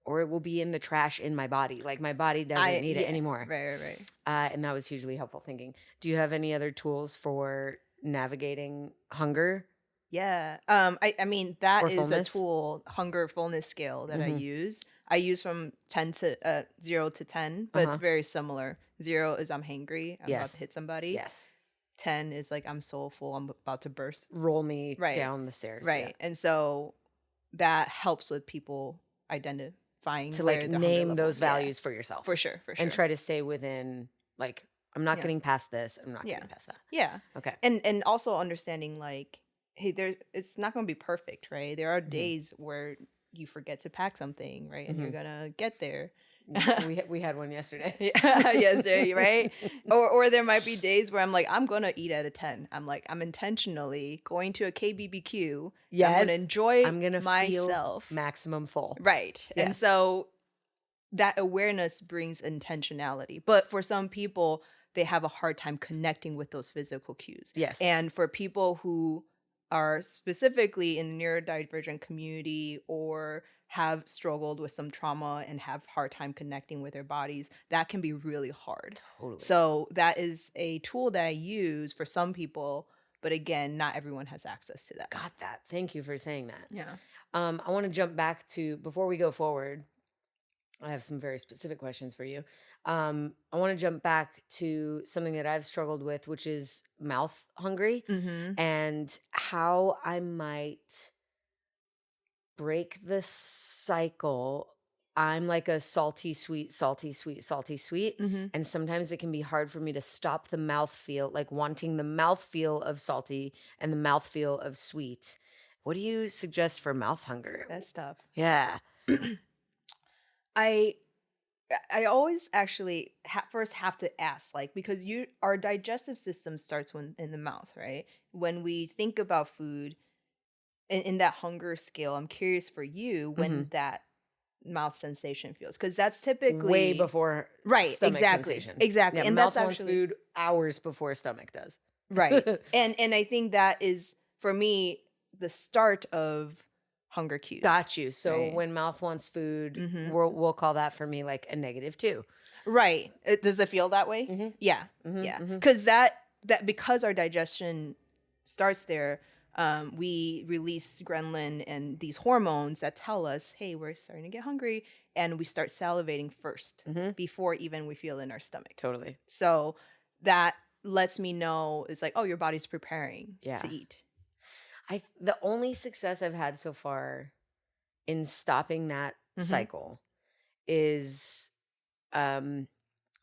S1: or it will be in the trash in my body. Like my body doesn't need it anymore.
S2: Right.
S1: And that was hugely helpful thinking. Do you have any other tools for navigating hunger?
S2: Yeah. I mean, that
S1: Or
S2: is
S1: fullness?
S2: a tool, hunger fullness scale that I use. I use from 0 to 10, but it's very similar. 0 is I'm hangry. I'm about
S1: Yes.
S2: to hit somebody.
S1: Yes.
S2: 10 is like I'm so full. I'm about to burst.
S1: Roll me
S2: Right.
S1: down the stairs.
S2: Right. And so that helps with people identifying
S1: To
S2: where
S1: like
S2: the hunger
S1: name
S2: level-
S1: those
S2: yeah,
S1: values for yourself.
S2: for sure.
S1: And try to stay within like, I'm not
S2: Yeah.
S1: getting past this. I'm not
S2: Yeah.
S1: getting past that.
S2: Yeah.
S1: Okay.
S2: And also understanding like, hey, it's not going to be perfect, right? There are
S1: Mm-hmm.
S2: days where you forget to pack something, right? And you're gonna get there.
S1: we had one yesterday.
S2: Yesterday, right? Or there might be days where I'm like, I'm gonna eat at a 10. I'm like, I'm intentionally going to a KBBQ.
S1: Yes.
S2: I'm gonna enjoy
S1: I'm gonna
S2: myself.
S1: feel maximum full.
S2: Right.
S1: Yeah.
S2: And so that awareness brings intentionality. But for some people, they have a hard time connecting with those physical cues.
S1: Yes.
S2: And for people who are specifically in the neurodivergent community or have struggled with some trauma and have hard time connecting with their bodies, that can be really hard.
S1: Totally.
S2: So that is a tool that I use for some people, but again, not everyone has access to that.
S1: Got that. Thank you for saying that.
S2: Yeah.
S1: I want to jump back to, before we go forward, I have some very specific questions for you. I want to jump back to something that I've struggled with, which is mouth hungry,
S2: Mm-hmm.
S1: and how I might break the cycle. I'm like a salty, sweet, salty, sweet, salty, sweet.
S2: Mm-hmm.
S1: And sometimes it can be hard for me to stop the mouth feel, like wanting the mouth feel of salty and the mouth feel of sweet. What do you suggest for mouth hunger?
S2: That's tough.
S1: Yeah.
S2: I always actually first have to ask, like, because our digestive system starts in the mouth, right? When we think about food in that hunger scale, I'm curious for you when that mouth sensation feels, because that's typically
S1: Way before
S2: right,
S1: stomach
S2: exactly,
S1: sensation.
S2: exactly,
S1: Yeah,
S2: and
S1: mouth
S2: that's
S1: wants
S2: actually
S1: food hours before stomach does.
S2: right, and I think that is for me the start of hunger cues.
S1: Got you. So
S2: Right.
S1: when mouth wants food,
S2: Mhm.
S1: we'll call that for me like a -2.
S2: Right. Does it feel that way?
S1: Mhm.
S2: Yeah.
S1: Mhm,
S2: Yeah.
S1: mhm.
S2: Because that because our digestion starts there, we release ghrelin and these hormones that tell us, hey, we're starting to get hungry, and we start salivating first
S1: Mhm.
S2: before even we feel in our stomach.
S1: Totally.
S2: So that lets me know it's like, oh, your body's preparing
S1: Yeah.
S2: to eat.
S1: The only success I've had so far in stopping that
S2: Mhm.
S1: cycle is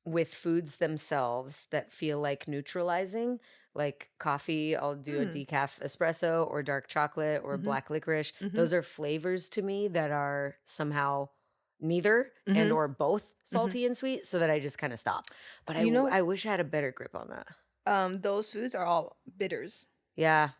S1: with foods themselves that feel like neutralizing, like coffee. I'll do a
S2: Mm.
S1: decaf espresso or dark chocolate or
S2: Mhm.
S1: black licorice.
S2: Mhm.
S1: Those are flavors to me that are somehow neither and
S2: Mhm.
S1: or both salty and sweet, so that I just kind of stop. But
S2: You know,
S1: I wish I had a better grip on that.
S2: those foods are all bitters.
S1: Yeah.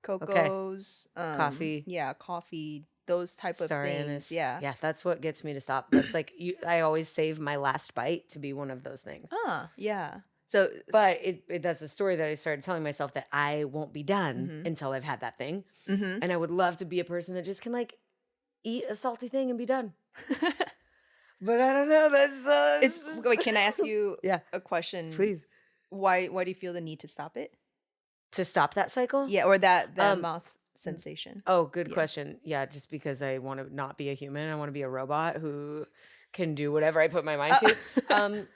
S2: Cocos,
S1: Coffee.
S2: yeah, coffee, those type of
S1: Star
S2: things.
S1: anise.
S2: Yeah.
S1: Yeah, that's what gets me to stop. That's like I always save my last bite to be one of those things.
S2: Yeah. So,
S1: But that's a story that I started telling myself, that I won't be done
S2: Mhm.
S1: until I've had that thing.
S2: Mhm.
S1: And I would love to be a person that just can like eat a salty thing and be done. But I don't know.
S2: Wait, can I ask you
S1: Yeah,
S2: a question?
S1: please.
S2: Why do you feel the need to stop it?
S1: To stop that cycle?
S2: Yeah, or that
S1: Um,
S2: mouth sensation.
S1: Oh, good
S2: Yeah.
S1: question. Yeah, just because I want to not be a human. I want to be a robot who can do whatever I put my mind to.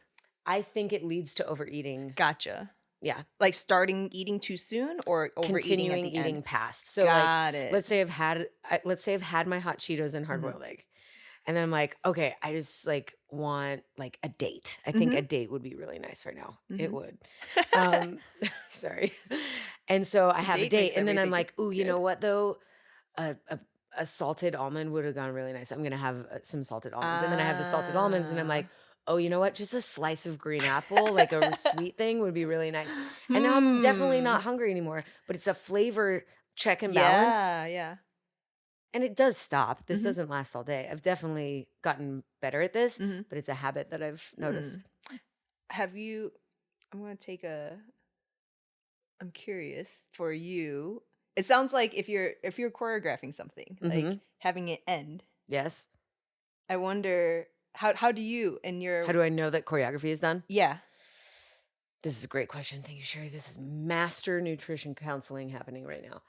S1: I think it leads to overeating.
S2: Gotcha.
S1: Yeah.
S2: Like starting eating too soon or overeating
S1: Continuing
S2: at the
S1: eating
S2: end?
S1: past. So
S2: Got
S1: like,
S2: it.
S1: let's say I've had my hot Cheetos and hard boiled egg. And then I'm like, okay, I just like want like a date. I think a date would be really nice right now. It would. Sorry. And so I have a
S2: date
S1: date,
S2: makes
S1: and then I'm
S2: everything
S1: like, oh, you know
S2: good.
S1: what though? A salted almond would have gone really nice. I'm gonna have some salted almonds, and then I have the salted almonds, and I'm like, oh, you know what? Just a slice of green apple, like a sweet thing, would be really nice. And now I'm definitely not hungry anymore, but it's a flavor check and balance,
S2: Yeah.
S1: and it does stop. This
S2: Mhm.
S1: doesn't last all day. I've definitely gotten better at this,
S2: Mhm.
S1: but it's a habit that I've noticed.
S2: Have you? I'm gonna take a. I'm curious for you. It sounds like if you're choreographing something, like having it end.
S1: Yes.
S2: I wonder how do you in your
S1: How do I know that choreography is done?
S2: yeah.
S1: This is a great question. Thank you, Sherry. This is master nutrition counseling happening right now.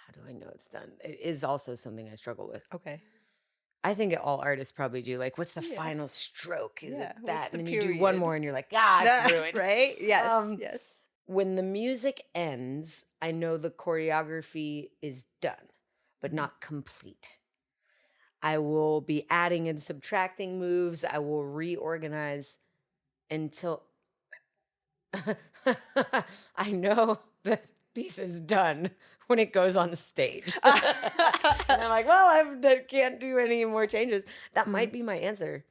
S1: How do I know it's done? It is also something I struggle with.
S2: Okay.
S1: I think all artists probably do. Like, what's the
S2: Yeah.
S1: final stroke? Is
S2: Yeah,
S1: it
S2: what's
S1: that?
S2: the
S1: And then you do one
S2: period?
S1: more and you're like, it's ruined.
S2: Right? Yes. Yes.
S1: When the music ends, I know the choreography is done, but not complete. I will be adding and subtracting moves. I will reorganize until I know the piece is done when it goes on stage. And I'm like, well, I can't do any more changes. That might be my answer.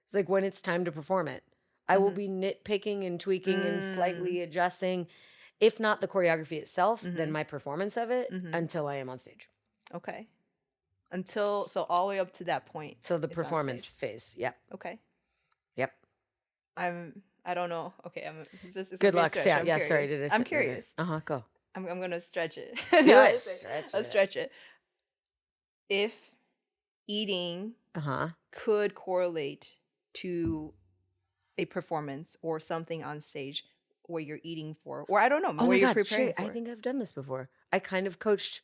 S1: It's like when it's time to perform it, I will be nitpicking and tweaking and slightly adjusting, if not the choreography itself, then my performance of it until I am on stage.
S2: Okay. So all the way up to that point.
S1: So the
S2: it's on
S1: performance
S2: stage.
S1: phase. Yeah.
S2: Okay.
S1: Yep.
S2: I don't know. Okay, this is
S1: Good
S2: gonna be a
S1: luck.
S2: stretch.
S1: Yeah.
S2: I'm
S1: Yeah. Sorry.
S2: curious. I'm curious.
S1: Go.
S2: I'm gonna stretch it.
S1: Do
S2: No,
S1: it.
S2: Let's stretch it. If eating could correlate to a performance or something on stage where you're eating for, or I don't know,
S1: Oh
S2: where
S1: my
S2: you're
S1: God,
S2: preparing
S1: Sherry,
S2: for.
S1: I think I've done this before. I kind of coached.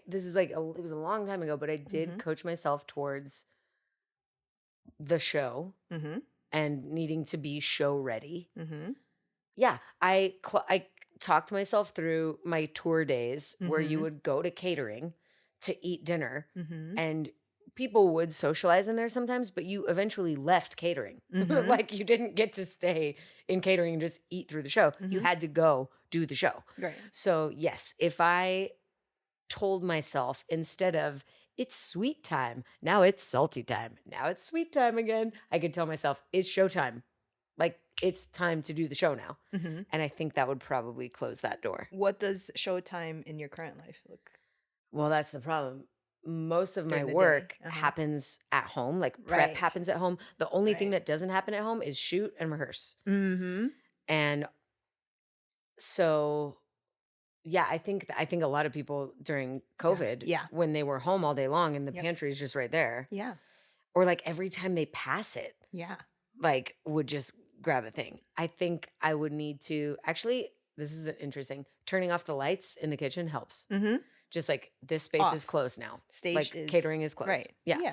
S1: This is it was a long time ago, but I did coach myself towards the show and needing to be show ready. Yeah, I talked myself through my tour days where you would go to catering to eat dinner, and people would socialize in there sometimes, but you eventually left catering. Like you didn't get to stay in catering and just eat through the show. You had to go do the show.
S2: Right.
S1: So yes, if I told myself instead of it's sweet time, now it's salty time, now it's sweet time again, I could tell myself it's showtime. Like it's time to do the show now. And I think that would probably close that door.
S2: What does showtime in your current life look?
S1: Well, that's the problem. Most of my
S2: During the
S1: work
S2: day.
S1: happens at home, like prep
S2: Right.
S1: happens at home. The only thing
S2: Right.
S1: that doesn't happen at home is shoot and rehearse.
S2: Mm-hmm.
S1: And so, yeah, I think a lot of people during COVID,
S2: Yeah.
S1: when they were home all day long and the
S2: Yep.
S1: pantry is just right there,
S2: Yeah.
S1: or like every time they pass it,
S2: Yeah.
S1: like would just grab a thing. I think I would need to actually, this is interesting. Turning off the lights in the kitchen helps.
S2: Mm-hmm.
S1: Just like this space is
S2: Off.
S1: closed now.
S2: Stage
S1: Like
S2: is
S1: catering is closed.
S2: Right.
S1: Yeah.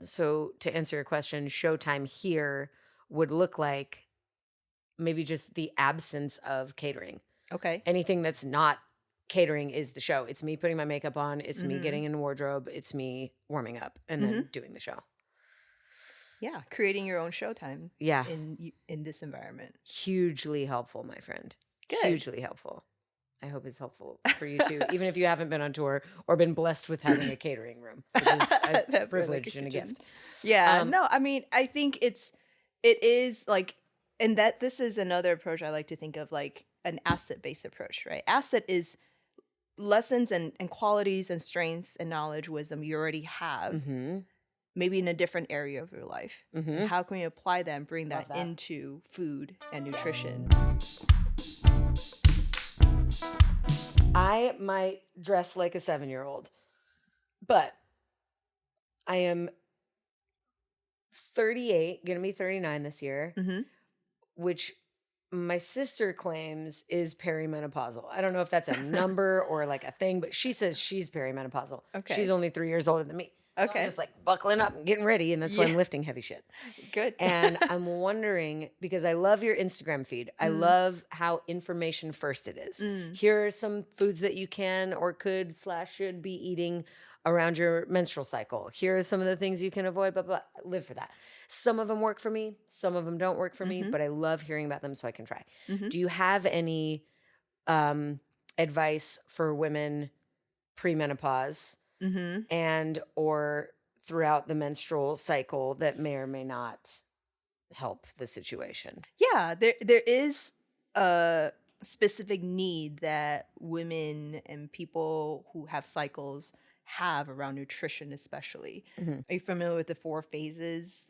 S1: So to answer your question, showtime here would look like maybe just the absence of catering.
S2: Okay.
S1: Anything that's not catering is the show. It's me putting my makeup on. It's me
S2: Mhm.
S1: getting in wardrobe. It's me warming up and then doing the show.
S2: Yeah. Creating your own showtime
S1: Yeah.
S2: in this environment.
S1: Hugely helpful, my friend.
S2: Good.
S1: Hugely helpful. I hope it's helpful for you too, even if you haven't been on tour or been blessed with having a catering room, which is a
S2: That
S1: privilege
S2: like a
S1: and a
S2: kitchen.
S1: gift.
S2: Yeah. No, I mean, I think it is like, and that this is another approach I like to think of, like an asset-based approach, right? Asset is lessons and qualities and strengths and knowledge, wisdom you already have,
S1: Mm-hmm.
S2: maybe in a different area of your life.
S1: Mm-hmm.
S2: And how can we apply that and bring
S1: Love
S2: that
S1: that.
S2: into food and nutrition?
S1: I might dress like a 7-year-old, but I am 38, gonna be 39 this year,
S2: Mm-hmm.
S1: which my sister claims is perimenopausal. I don't know if that's a number or like a thing, but she says she's perimenopausal.
S2: Okay.
S1: She's only 3 years older than me. So
S2: Okay.
S1: I'm just like buckling up and getting ready, and that's why I'm
S2: Yeah.
S1: lifting heavy shit.
S2: Good.
S1: And I'm wondering, because I love your Instagram feed. I love how information first it is. Here are some foods that you can or could / should be eating around your menstrual cycle. Here are some of the things you can avoid, blah, blah. I live for that. Some of them work for me. Some of them don't work for me, but I love hearing about them so I can try. Do you have any advice for women premenopause and or throughout the menstrual cycle that may or may not help the situation?
S2: Yeah, there is a specific need that women and people who have cycles have around nutrition, especially. Are you familiar with the 4 phases?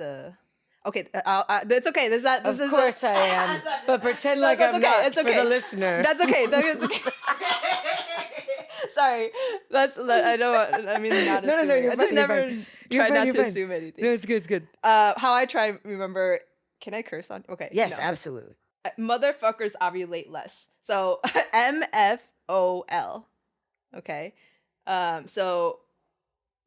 S2: Okay, that's okay.
S1: Of course I am, but pretend
S2: No,
S1: like
S2: that's
S1: I'm
S2: okay.
S1: not
S2: It's
S1: for
S2: okay.
S1: the listener.
S2: That's okay. That's okay. Sorry, I don't. I mean, not
S1: No,
S2: assuming.
S1: you're
S2: I
S1: fine,
S2: just
S1: you're
S2: never
S1: fine.
S2: try
S1: You're
S2: not
S1: fine,
S2: to
S1: you're fine.
S2: assume anything.
S1: No, it's good. It's good.
S2: How I try remember. Can I curse on? Okay.
S1: Yes,
S2: no.
S1: absolutely.
S2: Motherfuckers ovulate less. So MFOL. Okay. So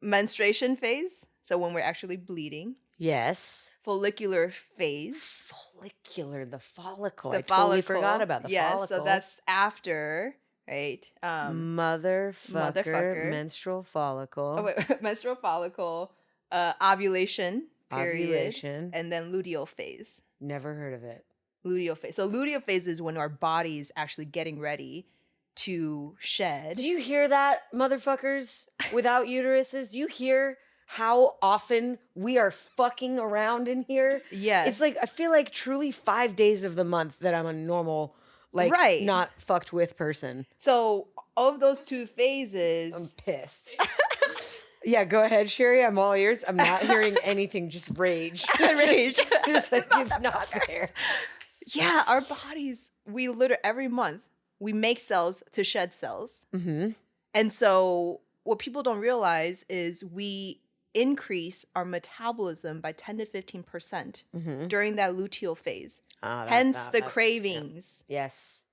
S2: menstruation phase. So when we're actually bleeding.
S1: Yes.
S2: Follicular phase.
S1: Follicular, the follicle.
S2: The
S1: I totally
S2: follicle.
S1: forgot about the
S2: yes,
S1: follicle.
S2: so that's after, right?
S1: Motherfucker, menstrual follicle.
S2: Oh, wait, menstrual follicle, ovulation period,
S1: Ovulation.
S2: and then luteal phase.
S1: Never heard of it.
S2: Luteal phase. So luteal phase is when our body's actually getting ready to shed.
S1: Do you hear that, motherfuckers without uteruses? Do you hear how often we are fucking around in here?
S2: Yes.
S1: It's like, I feel like truly 5 days of the month that I'm a normal, like,
S2: Right.
S1: not fucked with person.
S2: So of those 2 phases,
S1: I'm pissed. Yeah, go ahead, Sherry. I'm all ears. I'm not hearing anything, just rage.
S2: Rage.
S1: Just like, it's not fair.
S2: Yeah, our bodies, we literally every month we make cells to shed cells.
S1: Mm-hmm.
S2: And so what people don't realize is we increase our metabolism by 10 to 15%
S1: Mm-hmm.
S2: during that luteal phase.
S1: Ah,
S2: Hence the
S1: that's-
S2: cravings.
S1: yeah. Yes.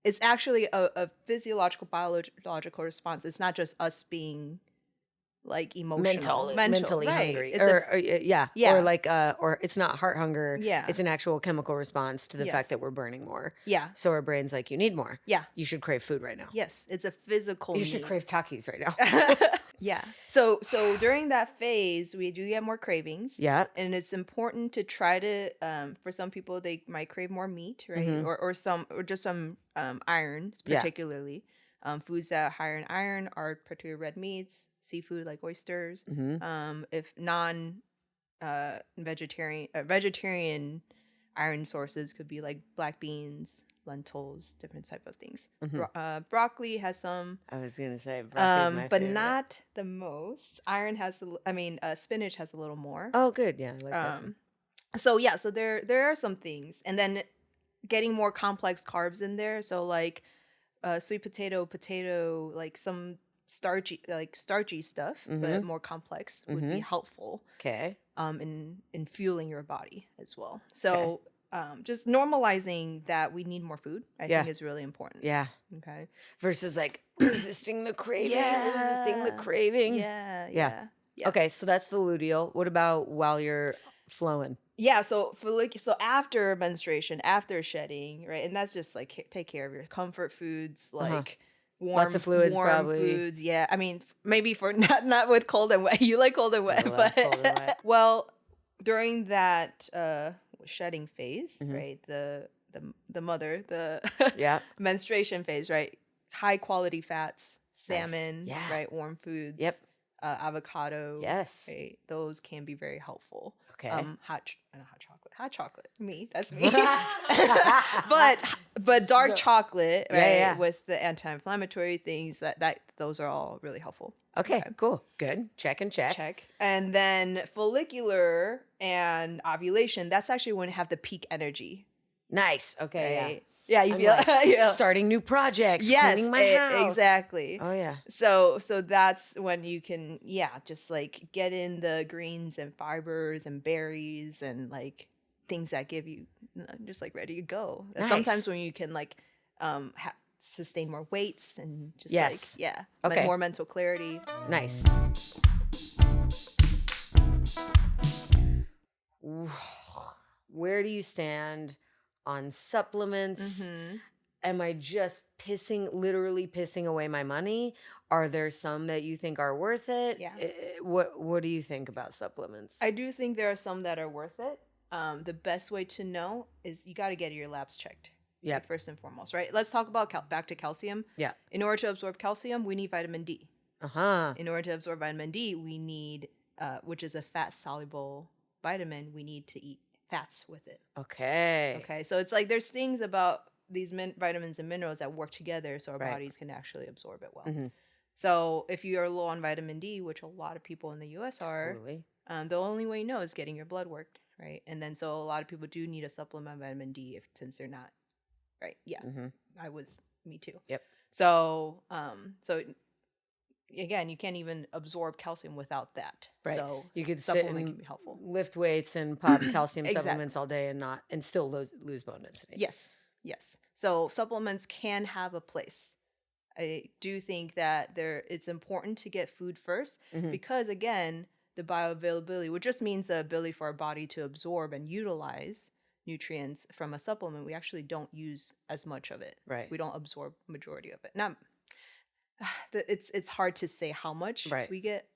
S2: It's actually a physiological, biological response. It's not just us being like emotional.
S1: Mentally
S2: right.
S1: hungry.
S2: It's
S1: Yeah.
S2: Yeah.
S1: Or like, or it's not heart hunger.
S2: Yeah.
S1: It's an actual chemical response to the
S2: Yes.
S1: fact that we're burning more.
S2: yeah.
S1: So our brain's like, you need more.
S2: Yeah.
S1: You should crave food right now.
S2: Yes. It's a physical
S1: You should
S2: need.
S1: crave Takis right now.
S2: Yeah. So during that phase, we do get more cravings.
S1: Yeah.
S2: And it's important to try to for some people they might crave more meat, right?
S1: Mhm.
S2: Or just some iron,
S1: Yeah.
S2: particularly. Foods that are higher in iron are particularly red meats, seafood like oysters.
S1: Mm-hmm.
S2: If non vegetarian iron sources could be like black beans, lentils, different type of things.
S1: Mhm.
S2: Broccoli has some,
S1: I was gonna say, broccoli's my
S2: but
S1: favorite.
S2: not the most. Iron has, spinach has a little more.
S1: Oh, good. Yeah, I like that. Too.
S2: So yeah, so there are some things, and then getting more complex carbs in there. So like sweet potato, like some starchy stuff, but
S1: Mhm.
S2: more complex would be
S1: Mhm.
S2: helpful.
S1: Okay.
S2: In fueling your body as well. So just normalizing that we need more food, I
S1: Yeah.
S2: think is really important.
S1: Yeah.
S2: Okay.
S1: Versus like resisting the craving. Resisting the
S2: Yeah.
S1: craving.
S2: Yeah.
S1: Okay, so that's the luteal. What about while you're flowing?
S2: Yeah, so after menstruation, after shedding, right? And that's just like take care of your comfort foods, like
S1: Lots of fluids,
S2: warm
S1: probably.
S2: foods. Yeah, I mean, maybe for not with cold and wet. You like cold and wet,
S1: love
S2: but
S1: cold and wet.
S2: well, during that shedding phase,
S1: Mhm.
S2: right? The mother, the
S1: Yeah.
S2: menstruation phase, right? High quality fats, salmon,
S1: Yeah.
S2: right? Warm foods.
S1: Yep.
S2: Avocado.
S1: Yes.
S2: Right? Those can be very helpful.
S1: Okay.
S2: Hot chocolate. That's me. but dark chocolate, right?
S1: Yeah.
S2: With the anti-inflammatory things that those are all really helpful.
S1: Okay, cool. Good. Check and check.
S2: Check. And then follicular and ovulation, that's actually when you have the peak energy.
S1: Nice. Okay.
S2: Right? Yeah, you
S1: I'm
S2: feel
S1: like, starting new projects,
S2: yes,
S1: cleaning my house.
S2: exactly.
S1: Oh yeah.
S2: So that's when you can just like get in the greens and fibers and berries and like things that give you just like ready to go. And
S1: Nice.
S2: sometimes when you can like sustain more weights and just
S1: Yes. Okay.
S2: more mental clarity.
S1: Nice. Where do you stand on supplements?
S2: Mm-hmm.
S1: Am I just literally pissing away my money? Are there some that you think are worth it?
S2: Yeah.
S1: What do you think about supplements?
S2: I do think there are some that are worth it. The best way to know is you got to get your labs checked.
S1: Yeah.
S2: Like, first and foremost, right? Let's talk about back to calcium.
S1: Yeah.
S2: In order to absorb calcium, we need vitamin D.
S1: Uh-huh.
S2: In order to absorb vitamin D, we need, which is a fat soluble vitamin, we need to eat fats with it.
S1: Okay.
S2: Okay. So it's like there's things about these vitamins and minerals that work together so our
S1: Right.
S2: bodies can actually absorb it well.
S1: Mhm.
S2: So if you are low on vitamin D, which a lot of people in the US are,
S1: Totally.
S2: the only way you know is getting your blood worked, right? And then so a lot of people do need a supplement of vitamin D since they're not, right? Yeah, me too.
S1: Yep.
S2: So again, you can't even absorb calcium without that.
S1: Right.
S2: So
S1: You could sit
S2: supplement can
S1: and
S2: be helpful.
S1: lift weights and pop calcium
S2: Exactly.
S1: supplements all day and still lose bone density.
S2: Yes. So supplements can have a place. I do think that it's important to get food first
S1: Mhm.
S2: because again, the bioavailability, which just means the ability for our body to absorb and utilize nutrients from a supplement, we actually don't use as much of it.
S1: Right.
S2: We don't absorb majority of it. Not it's hard to say how much
S1: Right.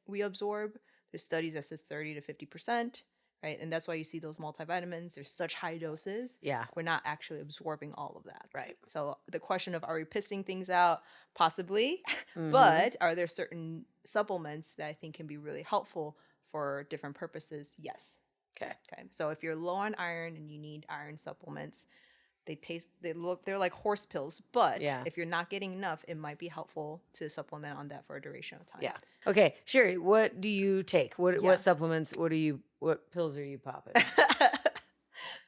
S2: we absorb. There's studies that says 30 to 50%, right? And that's why you see those multivitamins. There's such high doses.
S1: Yeah.
S2: We're not actually absorbing all of that.
S1: Right.
S2: So the question of are we pissing things out? Possibly.
S1: Mhm.
S2: But are there certain supplements that I think can be really helpful for different purposes? Yes.
S1: Okay.
S2: So if you're low on iron and you need iron supplements, they're like horse pills, but
S1: Yeah.
S2: if you're not getting enough, it might be helpful to supplement on that for a duration of time.
S1: Yeah. Okay, Sherry, what do you take? What
S2: Yeah.
S1: supplements? What pills are you popping?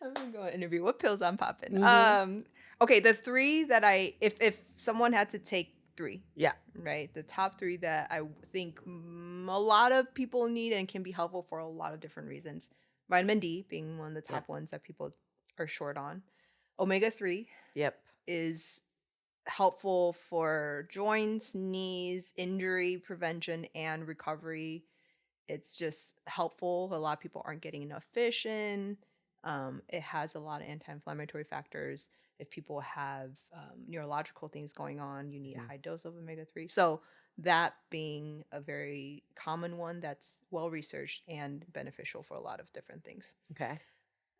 S2: I'm gonna go interview what pills I'm popping.
S1: Mhm.
S2: Okay, the three that if someone had to take three,
S1: Yeah.
S2: right, the top three that I think a lot of people need and can be helpful for a lot of different reasons. Vitamin D being one of the top ones that people are short on. Omega-3
S1: Yep.
S2: is helpful for joints, knees, injury prevention, and recovery. It's just helpful. A lot of people aren't getting enough fish in. It has a lot of anti-inflammatory factors. If people have neurological things going on, you need a high dose of omega-3. So that being a very common one that's well researched and beneficial for a lot of different things.
S1: Okay.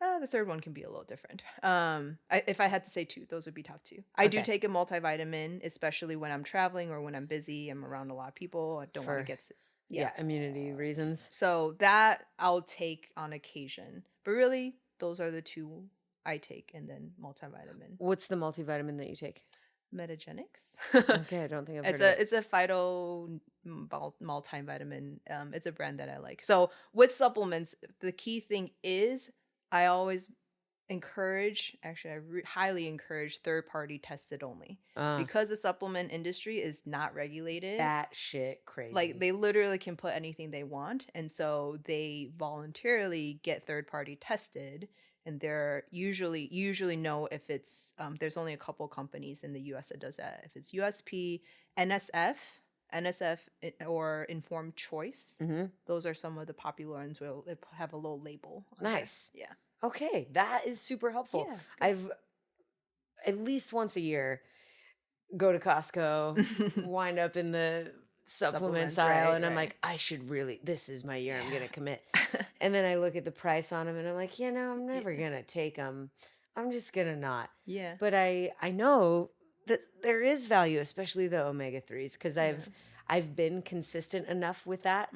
S2: The third one can be a little different. If I had to say two, those would be top two. I do
S1: Okay.
S2: take a multivitamin, especially when I'm traveling or when I'm busy. I'm around a lot of people. I don't want to get sick.
S1: Yeah, immunity reasons.
S2: So that I'll take on occasion. But really, those are the two I take, and then multivitamin.
S1: What's the multivitamin that you take?
S2: Metagenics.
S1: Okay, I don't think I've heard of it.
S2: It's a phyto multivitamin. It's a brand that I like. So with supplements, the key thing is I always encourage, actually I highly encourage third-party tested only, because the supplement industry is not regulated.
S1: That shit crazy.
S2: Like they literally can put anything they want, and so they voluntarily get third-party tested, and they're usually know if it's there's only a couple companies in the US that does that. If it's USP, NSF or Informed Choice, those are some of the popular ones where they have a little label on there.
S1: Nice.
S2: Yeah.
S1: Okay, that is super helpful.
S2: Yeah,
S1: I've at least once a year go to Costco, wind up in the supplements aisle, and I'm like, I should really, this is my year, I'm going to commit. And then I look at the price on them and I'm like, I'm never going to take them. I'm just going to not.
S2: Yeah.
S1: But I know that there is value, especially the omega-3s, because I've been consistent enough with that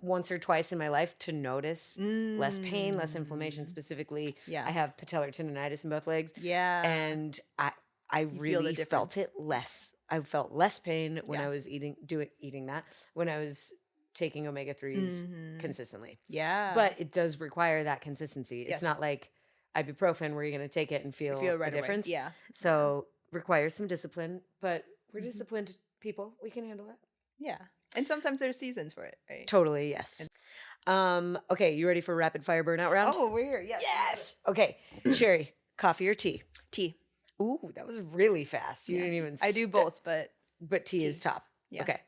S1: once or twice in my life to notice less pain, less inflammation. Specifically, I have patellar tendonitis in both legs.
S2: Yeah.
S1: And I really felt it less. I felt less pain when I was eating that, when I was taking omega-3s consistently.
S2: Yeah.
S1: But it does require that consistency. It's not like ibuprofen where you're going to take it and feel
S2: right
S1: a difference.
S2: away. Yeah.
S1: So requires some discipline, but we're disciplined people. We can handle it.
S2: Yeah. And sometimes there's seasons for it, right?
S1: Totally, yes. Okay, you ready for rapid fire burnout round?
S2: Oh, we're here. Yes.
S1: Yes. Okay. Sherry, coffee or tea?
S2: Tea.
S1: Ooh, that was really fast. You didn't even
S2: I do both, but
S1: tea is top.
S2: Yeah.
S1: Okay.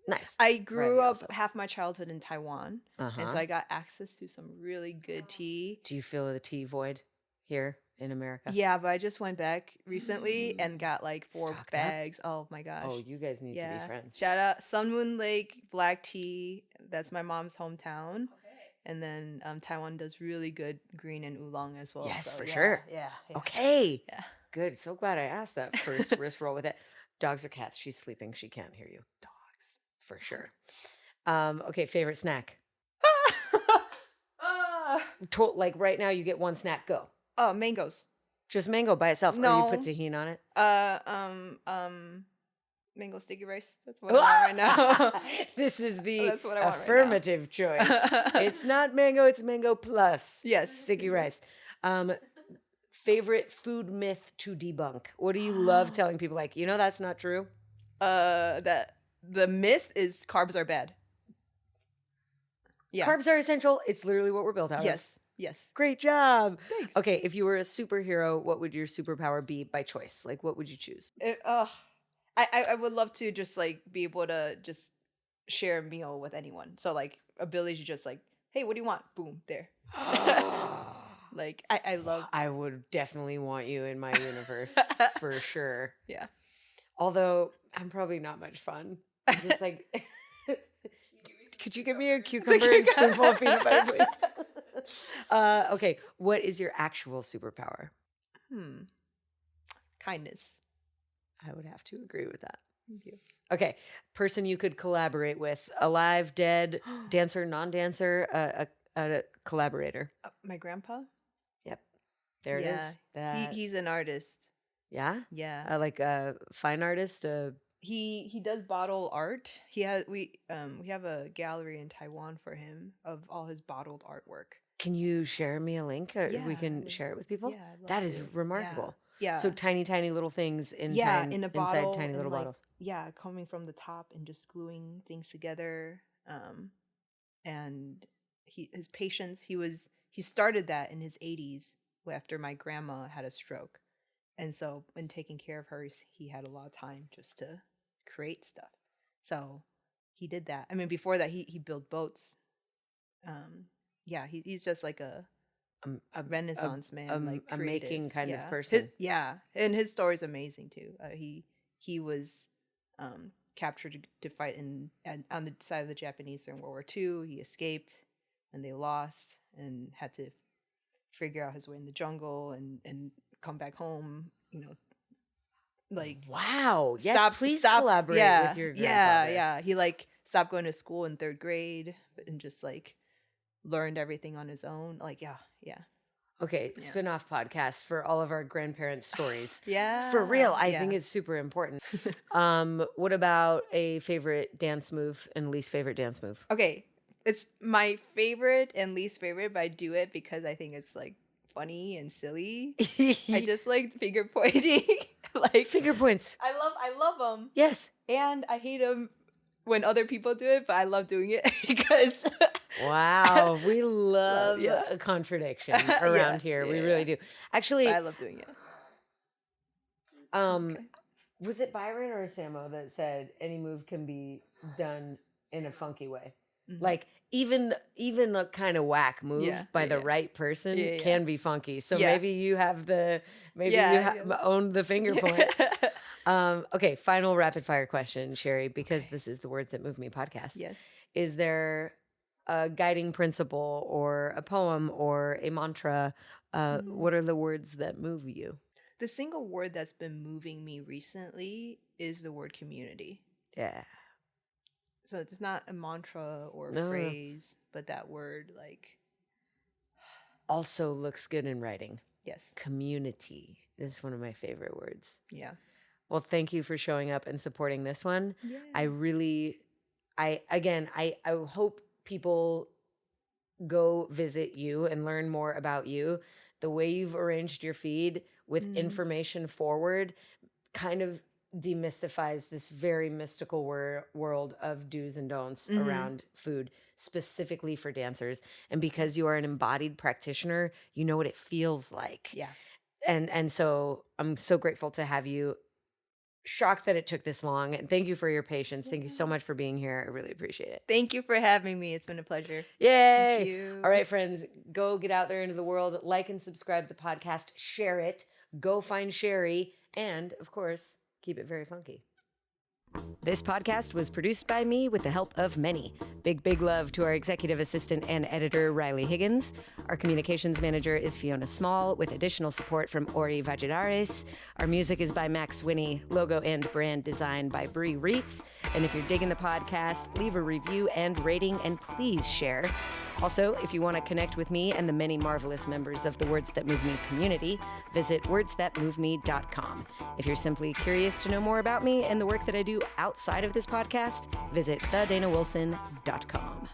S1: Nice.
S2: I grew up half my childhood in Taiwan, and so I got access to some really good tea.
S1: Do you feel the tea void here in America?
S2: Yeah, but I just went back recently and got like 4 bags. Oh my gosh.
S1: Oh, you guys need to be friends.
S2: Shout out Sun Moon Lake black tea. That's my mom's hometown. And then Taiwan does really good green and oolong as well.
S1: Yes,
S2: so,
S1: for sure.
S2: Yeah.
S1: Okay.
S2: Yeah.
S1: Good. So glad I asked that first wrist roll with it. Dogs or cats? She's sleeping. She can't hear you. Dogs. For sure. Okay, favorite snack? Like right now you get one snack, go.
S2: Oh, mangoes.
S1: Just mango by itself.
S2: No.
S1: Or you put tahini on it?
S2: Mango sticky rice. That's what I want right now.
S1: This is the
S2: That's what I want
S1: affirmative choice. It's not mango, it's mango plus.
S2: Yes.
S1: Sticky rice. Favorite food myth to debunk? What do you love telling people? Like, that's not true?
S2: That the myth is carbs are bad. Yeah.
S1: Carbs are essential. It's literally what we're built out of.
S2: Yes.
S1: Great job.
S2: Thanks.
S1: Okay, if you were a superhero, what would your superpower be by choice? Like, what would you choose?
S2: I would love to just like be able to just share a meal with anyone. So like ability to just like, hey, what do you want? Boom, there. Like I love.
S1: I would definitely want you in my universe for sure.
S2: Yeah.
S1: Although I'm probably not much fun. I'm just like, could you give me a cucumber and spoonful of peanut butter, please? Okay, what is your actual superpower?
S2: Kindness.
S1: I would have to agree with that.
S2: Thank you.
S1: Okay, person you could collaborate with, alive, dead, dancer, non-dancer, a collaborator.
S2: My grandpa.
S1: Yep. There it
S2: Yeah.
S1: is. That,
S2: He's an artist.
S1: yeah?
S2: Yeah.
S1: Like a fine artist?
S2: He does bottle art. We have a gallery in Taiwan for him of all his bottled artwork.
S1: Can you share me a link? Or we
S2: Yeah, I
S1: can
S2: would-
S1: share it with people?
S2: yeah, I'd love
S1: That is
S2: to.
S1: remarkable.
S2: Yeah.
S1: So tiny, tiny little things in
S2: Yeah, in a
S1: inside
S2: bottle
S1: tiny
S2: and
S1: little
S2: like
S1: bottles.
S2: yeah, coming from the top and just gluing things together. And his patience, he started that in his 80s after my grandma had a stroke. And so in taking care of her, he had a lot of time just to create stuff. So he did that. I mean, before that he built boats. Yeah, he's just like a Renaissance man, like
S1: a
S2: creative.
S1: making kind of
S2: Yeah.
S1: person.
S2: And his story's amazing too. He was captured to fight on the side of the Japanese during World War II. He escaped, and they lost, and had to figure out his way in the jungle and come back home. You know, like
S1: Wow. Yes, please collaborate with your grandfather.
S2: yeah. He like stopped going to school in 3rd grade and just like learned everything on his own. Like yeah.
S1: Okay,
S2: Yeah.
S1: spin-off podcast for all of our grandparents' stories.
S2: Yeah.
S1: For real, I
S2: Yeah.
S1: think it's super important. What about a favorite dance move and least favorite dance move?
S2: Okay, it's my favorite and least favorite, but I do it because I think it's like funny and silly. I just like finger pointing. Like
S1: Finger points.
S2: I love them,
S1: Yes.
S2: and I hate them when other people do it, but I love doing it because
S1: Wow, we love
S2: yeah.
S1: a contradiction around here. We really do. Actually,
S2: I love doing it. Okay.
S1: was it Byron or Samo that said any move can be done in a funky way?
S2: Mhm.
S1: Like even a kind of whack move
S2: Yeah,
S1: by
S2: yeah,
S1: the
S2: yeah.
S1: right person
S2: Yeah, yeah.
S1: can be funky. So
S2: Yeah.
S1: maybe you have you
S2: Yeah.
S1: own the finger point. Okay, final rapid fire question, Sherry, because this is the Words That Move Me podcast.
S2: Yes.
S1: Is there a guiding principle or a poem or a mantra? What are the words that move you?
S2: The single word that's been moving me recently is the word community.
S1: Yeah.
S2: So it's not a mantra or a
S1: No.
S2: phrase, but that word, like,
S1: Also looks good in writing.
S2: yes.
S1: Community is one of my favorite words.
S2: Yeah.
S1: Well, thank you for showing up and supporting this one.
S2: Yeah.
S1: I hope people go visit you and learn more about you. The way you've arranged your feed with information forward kind of demystifies this very mystical world of do's and don'ts around food, specifically for dancers. And because you are an embodied practitioner, you know what it feels like.
S2: Yeah.
S1: And so I'm so grateful to have you. Shocked that it took this long. And thank you for your patience. Thank you so much for being here. I really appreciate it.
S2: Thank you for having me. It's been a pleasure.
S1: Yay.
S2: Thank you.
S1: All right, friends, go get out there into the world, like and subscribe to the podcast, share it, go find Sherry, and of course, keep it very funky. This podcast was produced by me with the help of many. Big love to our executive assistant and editor, Riley Higgins. Our communications manager is Fiona Small, with additional support from Ori Valladares. Our music is by Max Winnie, logo and brand design by Bree Reitz. And if you're digging the podcast, leave a review and rating, and please share. Also, if you want to connect with me and the many marvelous members of the Words That Move Me community, visit wordsthatmoveme.com. If you're simply curious to know more about me and the work that I do outside of this podcast, visit thedanawilson.com.